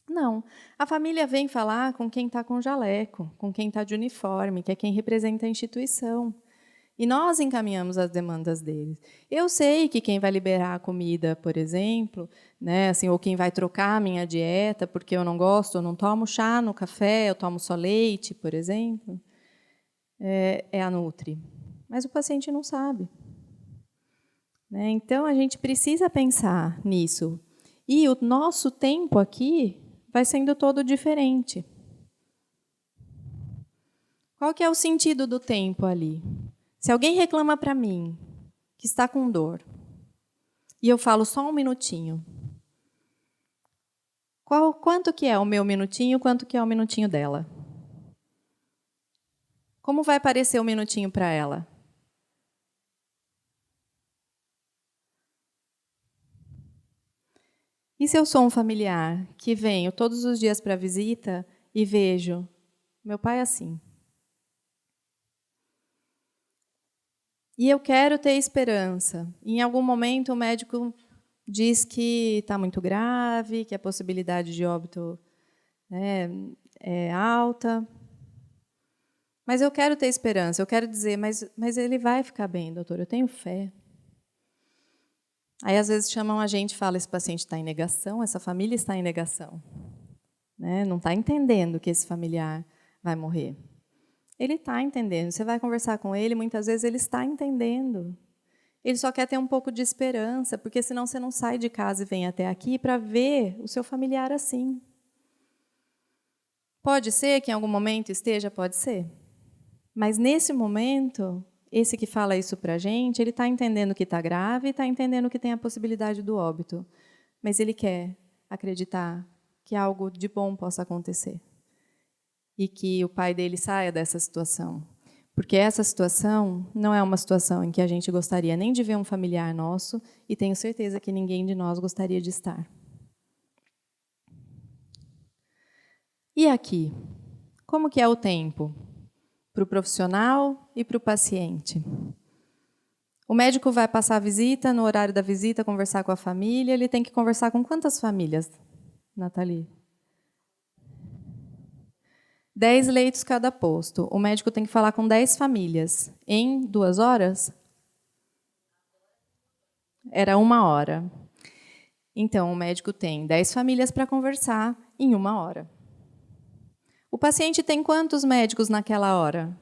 Não. A família vem falar com quem está com jaleco, com quem está de uniforme, que é quem representa a instituição. E nós encaminhamos as demandas deles. Eu sei que quem vai liberar a comida, por exemplo, né, assim, ou quem vai trocar a minha dieta, porque eu não gosto, eu não tomo chá no café, eu tomo só leite, por exemplo, é a Nutri. Mas o paciente não sabe. Né? Então, a gente precisa pensar nisso. E o nosso tempo aqui vai sendo todo diferente. Qual que é o sentido do tempo ali? Se alguém reclama para mim que está com dor, e eu falo só um minutinho, quanto que é o meu minutinho, quanto que é o minutinho dela? Como vai parecer o minutinho para ela? E se eu sou um familiar que venho todos os dias para a visita e vejo meu pai assim? E eu quero ter esperança. Em algum momento, o médico diz que está muito grave, que a possibilidade de óbito é alta. Mas eu quero ter esperança, eu quero dizer, mas ele vai ficar bem, doutor, eu tenho fé. Aí, às vezes, chamam a gente e falam, esse paciente está em negação, essa família está em negação. Né? Não está entendendo que esse familiar vai morrer. Ele está entendendo. Você vai conversar com ele, muitas vezes ele está entendendo. Ele só quer ter um pouco de esperança, porque senão você não sai de casa e vem até aqui para ver o seu familiar assim. Pode ser que em algum momento esteja, pode ser. Mas nesse momento, esse que fala isso para a gente, ele está entendendo que está grave, está entendendo que tem a possibilidade do óbito. Mas ele quer acreditar que algo de bom possa acontecer. E que o pai dele saia dessa situação. Porque essa situação não é uma situação em que a gente gostaria nem de ver um familiar nosso, e tenho certeza que ninguém de nós gostaria de estar. E aqui? Como que é o tempo? Para o profissional e para o paciente. O médico vai passar a visita, no horário da visita, conversar com a família. Ele tem que conversar com quantas famílias, Nathalie? 10 leitos cada posto. O médico tem que falar com 10 famílias. Em 2 horas? Era 1 hora. Então, o médico tem 10 famílias para conversar em 1 hora. O paciente tem quantos médicos naquela hora?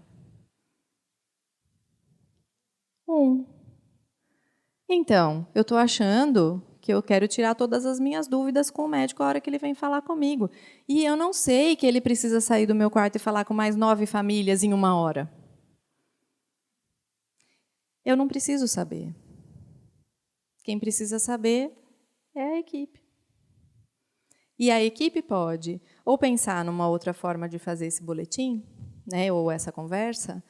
1. Então, eu estou achando que eu quero tirar todas as minhas dúvidas com o médico a hora que ele vem falar comigo. E eu não sei que ele precisa sair do meu quarto e falar com mais 9 famílias em 1 hora. Eu não preciso saber. Quem precisa saber é a equipe. E a equipe pode ou pensar numa outra forma de fazer esse boletim, né, ou essa conversa,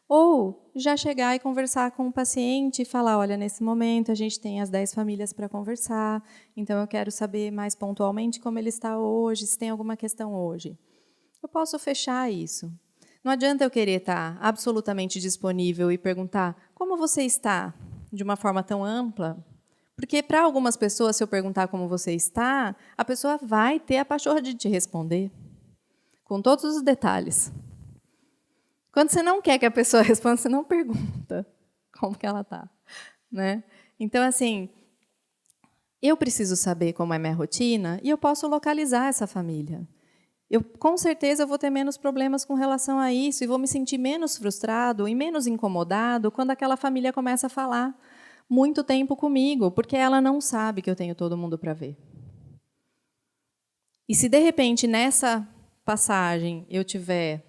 ou já chegar e conversar com o paciente e falar, olha, nesse momento a gente tem as 10 famílias para conversar, então eu quero saber mais pontualmente como ele está hoje, se tem alguma questão hoje. Eu posso fechar isso. Não adianta eu querer estar absolutamente disponível e perguntar como você está, de uma forma tão ampla, porque para algumas pessoas, se eu perguntar como você está, a pessoa vai ter a pachorra de te responder, com todos os detalhes. Quando você não quer que a pessoa responda, você não pergunta como que ela está. Né? Então, assim, eu preciso saber como é minha rotina e eu posso localizar essa família. Eu, com certeza, vou ter menos problemas com relação a isso e vou me sentir menos frustrado e menos incomodado quando aquela família começa a falar muito tempo comigo, porque ela não sabe que eu tenho todo mundo para ver. E se, de repente, nessa passagem eu tiver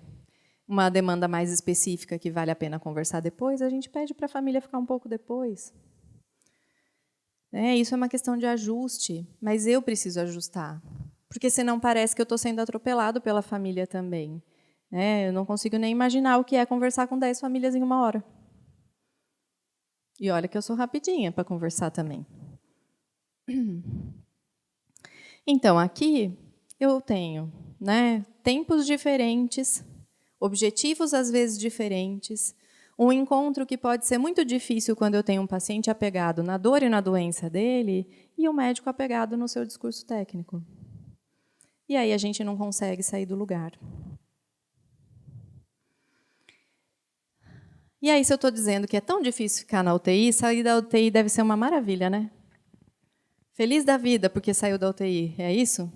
uma demanda mais específica que vale a pena conversar depois, a gente pede para a família ficar um pouco depois. Isso é uma questão de ajuste, mas eu preciso ajustar, porque senão parece que eu estou sendo atropelado pela família também. Eu não consigo nem imaginar o que é conversar com 10 famílias em 1 hora. E olha que eu sou rapidinha para conversar também. Então, aqui eu tenho tempos diferentes, objetivos às vezes diferentes, um encontro que pode ser muito difícil quando eu tenho um paciente apegado na dor e na doença dele e um médico apegado no seu discurso técnico. E aí a gente não consegue sair do lugar. E aí, se eu estou dizendo que é tão difícil ficar na UTI, sair da UTI deve ser uma maravilha, né? Feliz da vida porque saiu da UTI, é isso?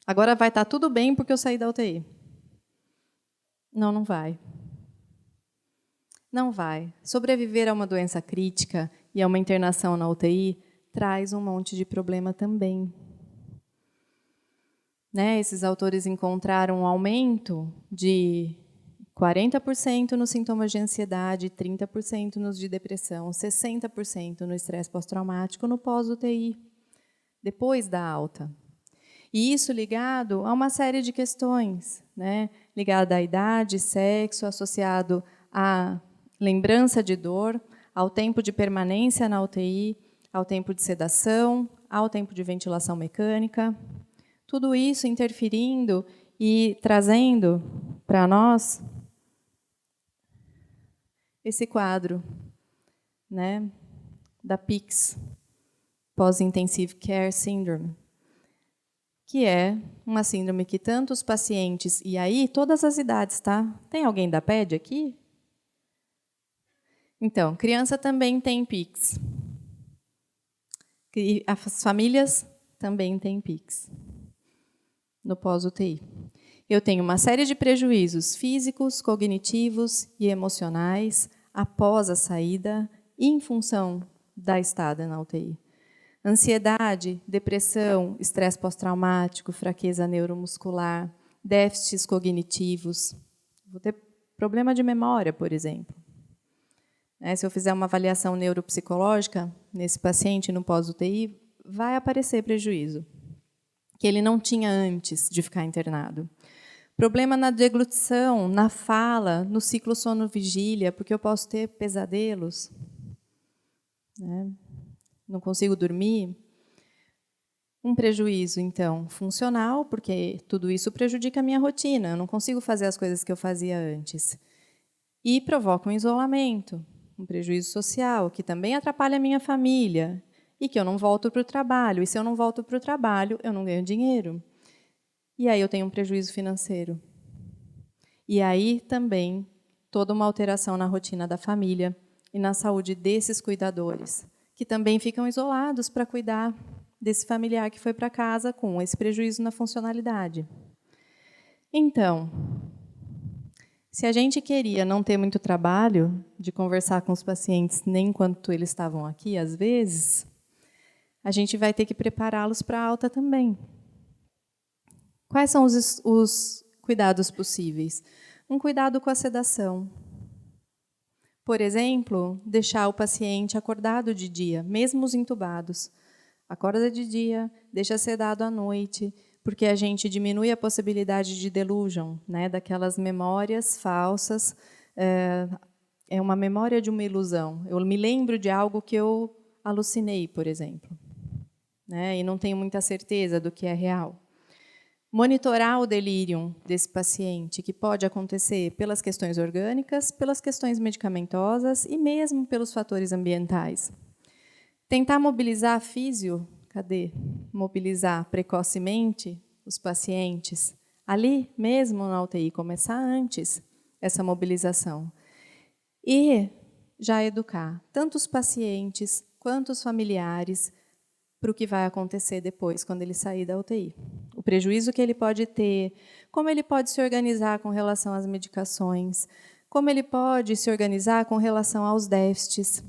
Agora vai estar tudo bem porque eu saí da UTI. Não, não vai. Não vai. Sobreviver a uma doença crítica e a uma internação na UTI traz um monte de problema também. Esses autores encontraram um aumento de 40% nos sintomas de ansiedade, 30% nos de depressão, 60% no estresse pós-traumático no pós-UTI, depois da alta. E isso ligado a uma série de questões, ligado à idade, sexo, associado à lembrança de dor, ao tempo de permanência na UTI, ao tempo de sedação, ao tempo de ventilação mecânica. Tudo isso interferindo e trazendo para nós esse quadro. né, da PICS, Post-Intensive Care Syndrome, que é uma síndrome que tanto os pacientes, e aí todas as idades, tá? Tem alguém da PED aqui? Então, criança também tem PICS. E as famílias também têm PICS no pós-UTI. Eu tenho uma série de prejuízos físicos, cognitivos e emocionais após a saída, em função da estada na UTI. Ansiedade, depressão, estresse pós-traumático, fraqueza neuromuscular, déficits cognitivos. Vou ter problema de memória, por exemplo. Se eu fizer uma avaliação neuropsicológica nesse paciente no pós-UTI, vai aparecer prejuízo, que ele não tinha antes de ficar internado. Problema na deglutição, na fala, no ciclo sono-vigília, porque eu posso ter pesadelos, né? Não consigo dormir. Um prejuízo, então, funcional, porque tudo isso prejudica a minha rotina, eu não consigo fazer as coisas que eu fazia antes. E provoca um isolamento, um prejuízo social, que também atrapalha a minha família, e que eu não volto para o trabalho. E se eu não volto para o trabalho, eu não ganho dinheiro. E aí eu tenho um prejuízo financeiro. E aí também toda uma alteração na rotina da família e na saúde desses cuidadores, que também ficam isolados para cuidar desse familiar que foi para casa com esse prejuízo na funcionalidade. Então, se a gente queria não ter muito trabalho de conversar com os pacientes nem enquanto eles estavam aqui, às vezes, a gente vai ter que prepará-los para a alta também. Quais são os cuidados possíveis? Um cuidado com a sedação. Por exemplo, deixar o paciente acordado de dia, mesmo os intubados. Acorda de dia, deixa sedado à noite, porque a gente diminui a possibilidade de delusion, né, daquelas memórias falsas. É uma memória de uma ilusão. Eu me lembro de algo que eu alucinei, por exemplo, né, e não tenho muita certeza do que é real. Monitorar o delírio desse paciente, que pode acontecer pelas questões orgânicas, pelas questões medicamentosas e mesmo pelos fatores ambientais. Tentar mobilizar a físio, mobilizar precocemente os pacientes, ali mesmo na UTI, começar antes essa mobilização. E já educar tanto os pacientes quanto os familiares para o que vai acontecer depois, quando ele sair da UTI. O prejuízo que ele pode ter, como ele pode se organizar com relação às medicações, como ele pode se organizar com relação aos déficits.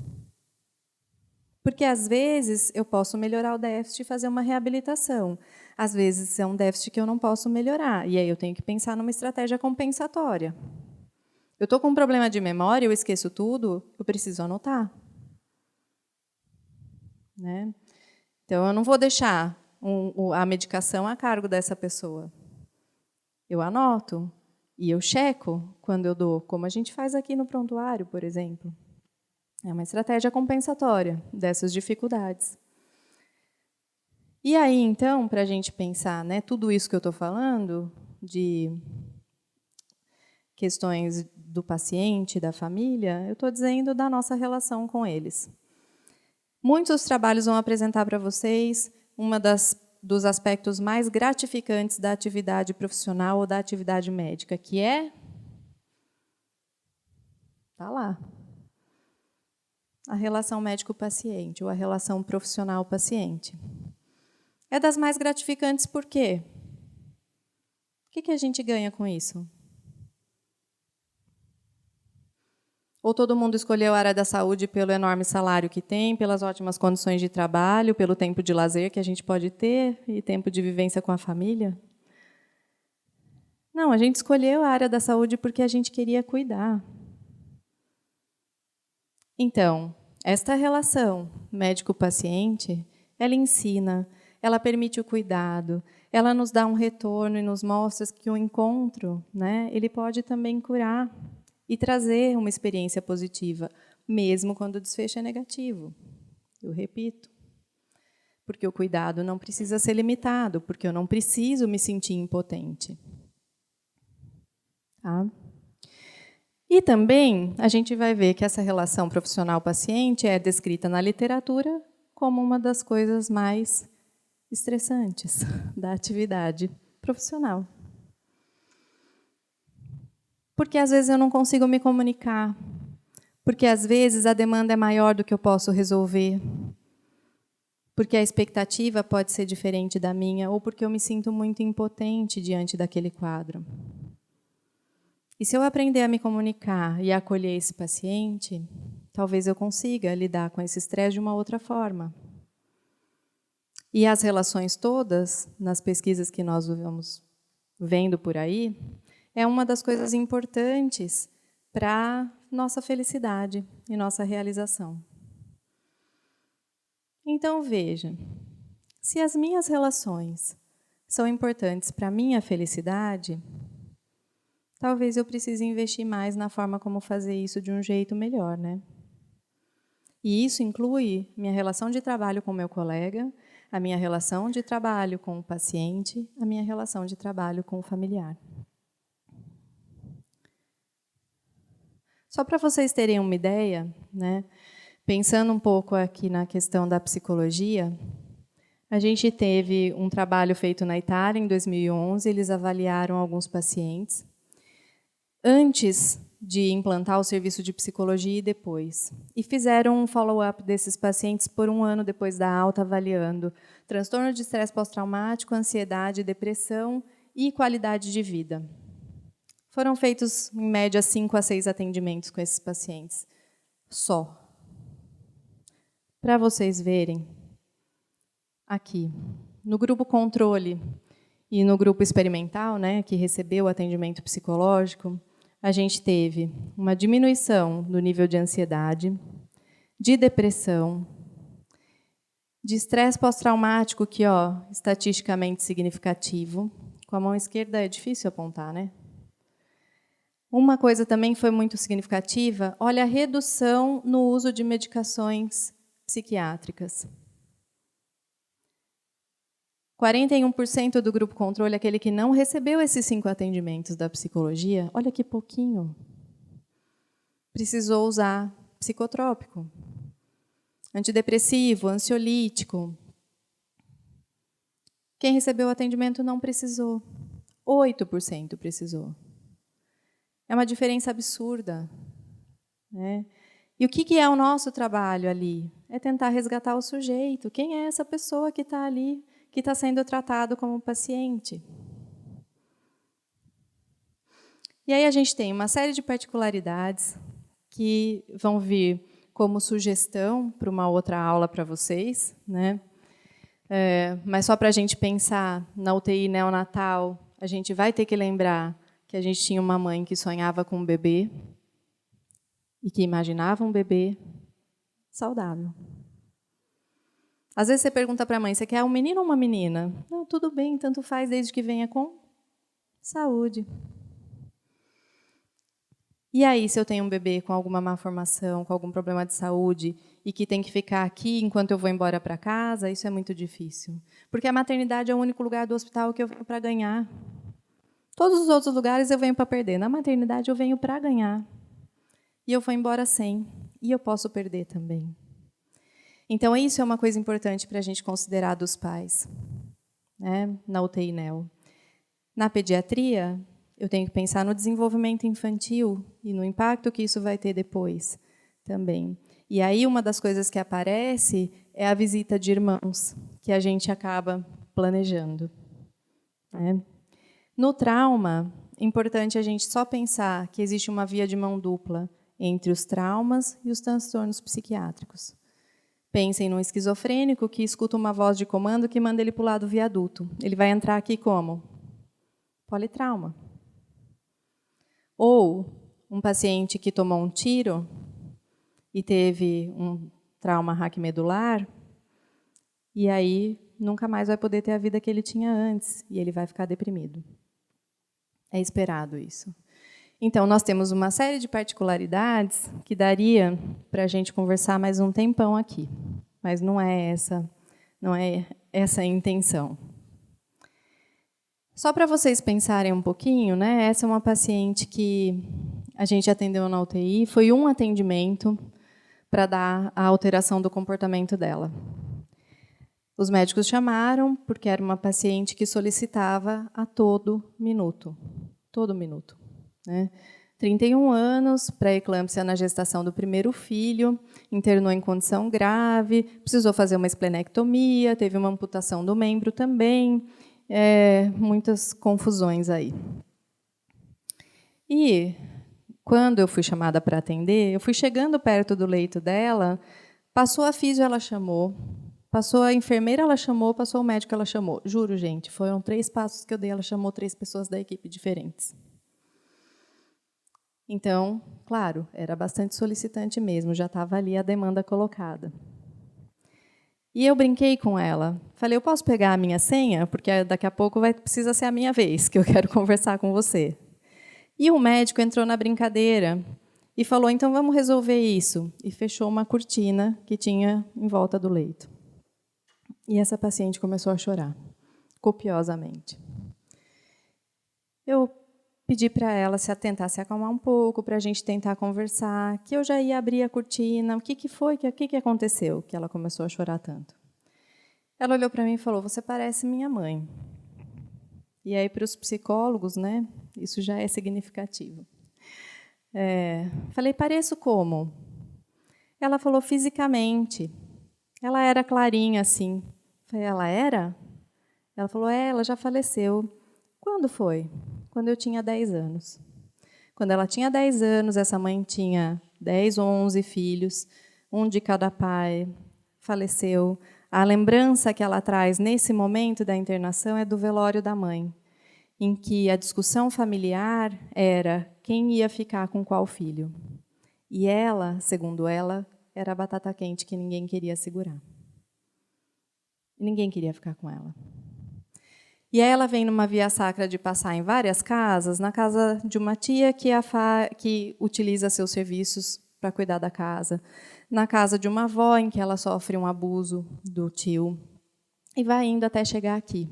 Porque, às vezes, eu posso melhorar o déficit e fazer uma reabilitação. Às vezes, é um déficit que eu não posso melhorar, e aí eu tenho que pensar numa estratégia compensatória. Eu estou com um problema de memória, eu esqueço tudo, eu preciso anotar. Né? Então, eu não vou deixar a medicação a cargo dessa pessoa. Eu anoto e eu checo quando eu dou, como a gente faz aqui no prontuário, por exemplo. É uma estratégia compensatória dessas dificuldades. E aí, então, para a gente pensar, né, tudo isso que eu estou falando, de questões do paciente, da família, eu estou dizendo da nossa relação com eles. Muitos trabalhos vão apresentar para vocês dos aspectos mais gratificantes da atividade profissional ou da atividade médica, que é... Está lá. A relação médico-paciente, ou a relação profissional-paciente. É das mais gratificantes por quê? O que a gente ganha com isso? Ou todo mundo escolheu a área da saúde pelo enorme salário que tem, pelas ótimas condições de trabalho, pelo tempo de lazer que a gente pode ter e tempo de vivência com a família? Não, a gente escolheu a área da saúde porque a gente queria cuidar. Então, esta relação médico-paciente, ela ensina, ela permite o cuidado, ela nos dá um retorno e nos mostra que o encontro, né, ele pode também curar e trazer uma experiência positiva, mesmo quando o desfecho é negativo. Eu repito. Porque o cuidado não precisa ser limitado, porque eu não preciso me sentir impotente. Tá? E também a gente vai ver que essa relação profissional-paciente é descrita na literatura como uma das coisas mais estressantes da atividade profissional. Porque às vezes eu não consigo me comunicar, porque às vezes a demanda é maior do que eu posso resolver, porque a expectativa pode ser diferente da minha, ou porque eu me sinto muito impotente diante daquele quadro. E se eu aprender a me comunicar e a acolher esse paciente, talvez eu consiga lidar com esse estresse de uma outra forma. E as relações todas, nas pesquisas que nós vamos vendo por aí, é uma das coisas importantes para nossa felicidade e nossa realização. Então, veja, se as minhas relações são importantes para a minha felicidade, talvez eu precise investir mais na forma como fazer isso de um jeito melhor, né? E isso inclui minha relação de trabalho com o meu colega, a minha relação de trabalho com o paciente, a minha relação de trabalho com o familiar. Só para vocês terem uma ideia, né? Pensando um pouco aqui na questão da psicologia, a gente teve um trabalho feito na Itália em 2011, eles avaliaram alguns pacientes antes de implantar o serviço de psicologia e depois. E fizeram um follow-up desses pacientes por 1 ano depois da alta, avaliando transtorno de estresse pós-traumático, ansiedade, depressão e qualidade de vida. Foram feitos, em média, 5 a 6 atendimentos com esses pacientes. Só. Para vocês verem, aqui, no grupo controle e no grupo experimental, né, que recebeu o atendimento psicológico, a gente teve uma diminuição do nível de ansiedade, de depressão, de estresse pós-traumático, que, estatisticamente significativo. Com a mão esquerda é difícil apontar, né? Uma coisa também foi muito significativa, olha a redução no uso de medicações psiquiátricas. 41% do grupo controle, aquele que não recebeu esses 5 atendimentos da psicologia, olha que pouquinho, precisou usar psicotrópico, antidepressivo, ansiolítico. Quem recebeu o atendimento não precisou, 8% precisou. É uma diferença absurda, né? E o que é o nosso trabalho ali? É tentar resgatar o sujeito. Quem é essa pessoa que está ali, que está sendo tratado como paciente? E aí a gente tem uma série de particularidades que vão vir como sugestão para uma outra aula para vocês, né? Mas só para a gente pensar na UTI neonatal, a gente vai ter que lembrar que a gente tinha uma mãe que sonhava com um bebê e que imaginava um bebê saudável. Às vezes você pergunta para a mãe, você quer um menino ou uma menina? Não, tudo bem, tanto faz, desde que venha com saúde. E aí, se eu tenho um bebê com alguma malformação, com algum problema de saúde, e que tem que ficar aqui enquanto eu vou embora para casa, isso é muito difícil. Porque a maternidade é o único lugar do hospital que eu venho para ganhar. Todos os outros lugares eu venho para perder. Na maternidade eu venho para ganhar. E eu vou embora sem. E eu posso perder também. Então, isso é uma coisa importante para a gente considerar dos pais, né, na UTI neo. Na pediatria, eu tenho que pensar no desenvolvimento infantil e no impacto que isso vai ter depois também. E aí, uma das coisas que aparece é a visita de irmãos, que a gente acaba planejando, né? No trauma, é importante a gente só pensar que existe uma via de mão dupla entre os traumas e os transtornos psiquiátricos. Pensem num esquizofrênico que escuta uma voz de comando que manda ele para o lado do viaduto. Ele vai entrar aqui como? Politrauma. Ou um paciente que tomou um tiro e teve um trauma raquimedular, e aí nunca mais vai poder ter a vida que ele tinha antes, e ele vai ficar deprimido. É esperado isso. Então, nós temos uma série de particularidades que daria para a gente conversar mais um tempão aqui, mas não é essa a intenção. Só para vocês pensarem um pouquinho, né? Essa é uma paciente que a gente atendeu na UTI, foi um atendimento para dar a alteração do comportamento dela. Os médicos chamaram, porque era uma paciente que solicitava a todo minuto, né? 31 anos, pré-eclâmpsia na gestação do primeiro filho, internou em condição grave, precisou fazer uma esplenectomia, teve uma amputação do membro também, muitas confusões aí. E, quando eu fui chamada para atender, eu fui chegando perto do leito dela, passou a físio, ela chamou, passou a enfermeira, ela chamou, passou o médico, ela chamou. Juro, gente, foram 3 passos que eu dei, ela chamou 3 pessoas da equipe diferentes. Então, claro, era bastante solicitante mesmo, já estava ali a demanda colocada. E eu brinquei com ela. Falei, eu posso pegar a minha senha? Porque daqui a pouco precisa ser a minha vez, que eu quero conversar com você. E o médico entrou na brincadeira e falou, então vamos resolver isso. E fechou uma cortina que tinha em volta do leito. E essa paciente começou a chorar, copiosamente. Eu pedi para ela se tentar se acalmar um pouco, para a gente tentar conversar, que eu já ia abrir a cortina. O que foi? O que aconteceu? Que ela começou a chorar tanto. Ela olhou para mim e falou, você parece minha mãe. E aí, para os psicólogos, né, isso já é significativo. Falei, pareço como? Ela falou, fisicamente. Ela era clarinha, assim. Falei, ela era? Ela falou, ela já faleceu. Quando foi? Quando eu tinha 10 anos. Quando ela tinha 10 anos, essa mãe tinha 10 ou 11 filhos, um de cada pai, faleceu. A lembrança que ela traz nesse momento da internação é do velório da mãe, em que a discussão familiar era quem ia ficar com qual filho. E ela, segundo ela, era a batata quente que ninguém queria segurar. Ninguém queria ficar com ela. E aí ela vem numa via sacra de passar em várias casas, na casa de uma tia que utiliza seus serviços para cuidar da casa, na casa de uma avó em que ela sofre um abuso do tio, e vai indo até chegar aqui.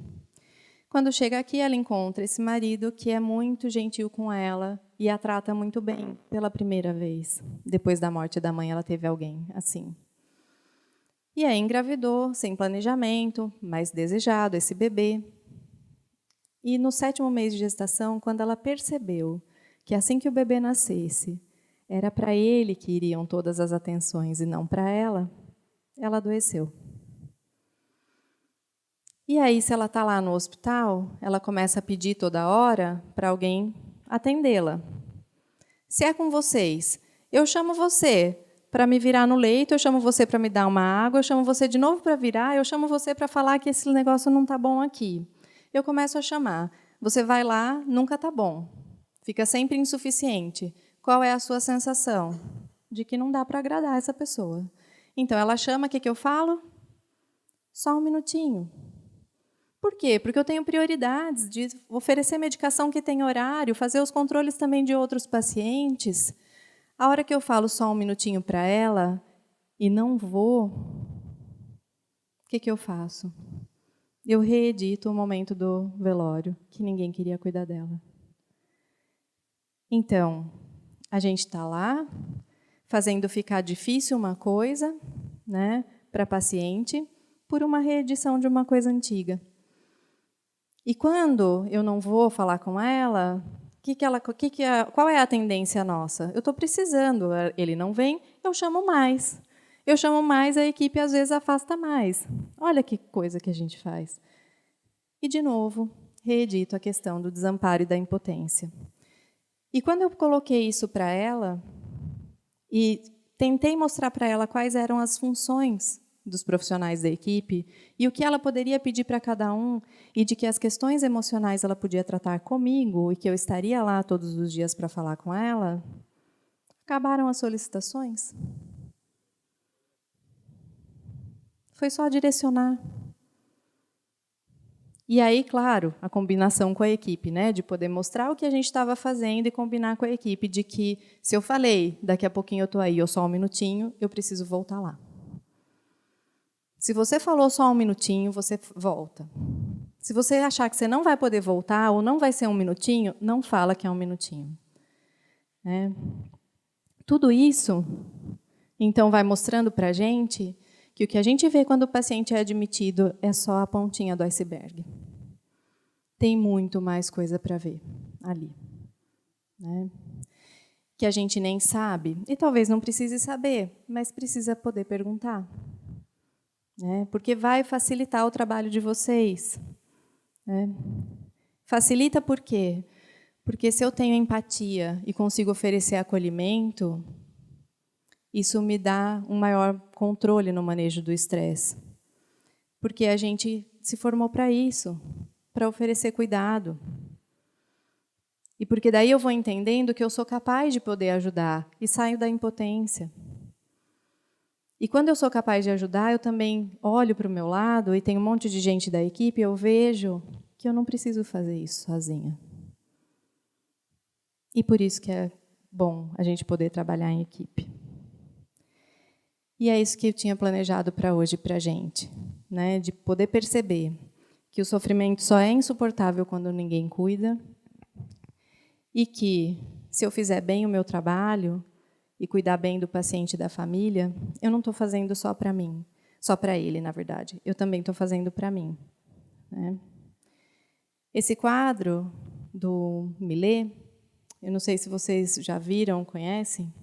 Quando chega aqui, ela encontra esse marido que é muito gentil com ela e a trata muito bem pela primeira vez. Depois da morte da mãe, ela teve alguém assim. E aí engravidou, sem planejamento, mas desejado, esse bebê. E no 7º mês de gestação, quando ela percebeu que assim que o bebê nascesse, era para ele que iriam todas as atenções e não para ela, ela adoeceu. E aí, se ela está lá no hospital, ela começa a pedir toda hora para alguém atendê-la. Se é com vocês, eu chamo você para me virar no leito, eu chamo você para me dar uma água, eu chamo você de novo para virar, eu chamo você para falar que esse negócio não está bom aqui. Eu começo a chamar. Você vai lá, nunca está bom. Fica sempre insuficiente. Qual é a sua sensação? De que não dá para agradar essa pessoa. Então, ela chama, o que eu falo? Só um minutinho. Por quê? Porque eu tenho prioridades de oferecer medicação que tem horário, fazer os controles também de outros pacientes. A hora que eu falo só um minutinho para ela e não vou, o que eu faço? Eu reedito o momento do velório, que ninguém queria cuidar dela. Então, a gente está lá, fazendo ficar difícil uma coisa, né, para a paciente, por uma reedição de uma coisa antiga. E quando eu não vou falar com ela, qual é a tendência nossa? Eu estou precisando, ele não vem, eu chamo mais. Eu chamo mais, a equipe às vezes afasta mais. Olha que coisa que a gente faz. E, de novo, reedito a questão do desamparo e da impotência. E quando eu coloquei isso para ela, e tentei mostrar para ela quais eram as funções dos profissionais da equipe e o que ela poderia pedir para cada um, e de que as questões emocionais ela podia tratar comigo e que eu estaria lá todos os dias para falar com ela, acabaram as solicitações. Foi só direcionar. E aí, claro, a combinação com a equipe, né, de poder mostrar o que a gente estava fazendo e combinar com a equipe, de que, se eu falei, daqui a pouquinho eu estou aí, ou só um minutinho, eu preciso voltar lá. Se você falou só um minutinho, você volta. Se você achar que você não vai poder voltar, ou não vai ser um minutinho, não fala que é um minutinho. né? Tudo isso, então, vai mostrando para a gente que o que a gente vê quando o paciente é admitido é só a pontinha do iceberg. Tem muito mais coisa para ver ali, né? Que a gente nem sabe, e talvez não precise saber, mas precisa poder perguntar, né? Porque vai facilitar o trabalho de vocês, né? Facilita por quê? Porque se eu tenho empatia e consigo oferecer acolhimento, isso me dá um maior controle no manejo do estresse. Porque a gente se formou para isso, para oferecer cuidado. E porque daí eu vou entendendo que eu sou capaz de poder ajudar e saio da impotência. E quando eu sou capaz de ajudar, eu também olho para o meu lado e tem um monte de gente da equipe, eu vejo que eu não preciso fazer isso sozinha. E por isso que é bom a gente poder trabalhar em equipe. E é isso que eu tinha planejado para hoje para a gente, né? De poder perceber que o sofrimento só é insuportável quando ninguém cuida e que, se eu fizer bem o meu trabalho e cuidar bem do paciente e da família, eu não estou fazendo só para mim, só para ele, na verdade. Eu também estou fazendo para mim, né? Esse quadro do Millet, eu não sei se vocês já viram, conhecem,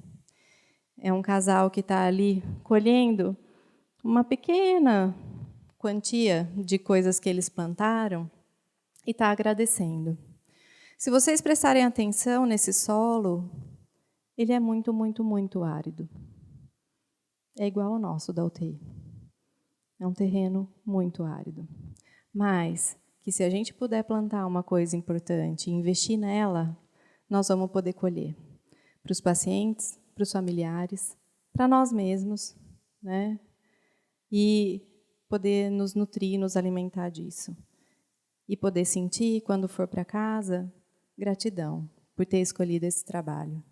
é um casal que está ali colhendo uma pequena quantia de coisas que eles plantaram e está agradecendo. Se vocês prestarem atenção nesse solo, ele é muito, muito, muito árido. É igual ao nosso da UTI. É um terreno muito árido. Mas que se a gente puder plantar uma coisa importante e investir nela, nós vamos poder colher. Para os pacientes, para os familiares, para nós mesmos, né? E poder nos nutrir, nos alimentar disso. E poder sentir, quando for para casa, gratidão por ter escolhido esse trabalho.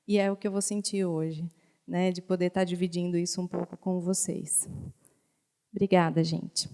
E é o que eu vou sentir hoje, né? De poder estar dividindo isso um pouco com vocês. Obrigada, gente.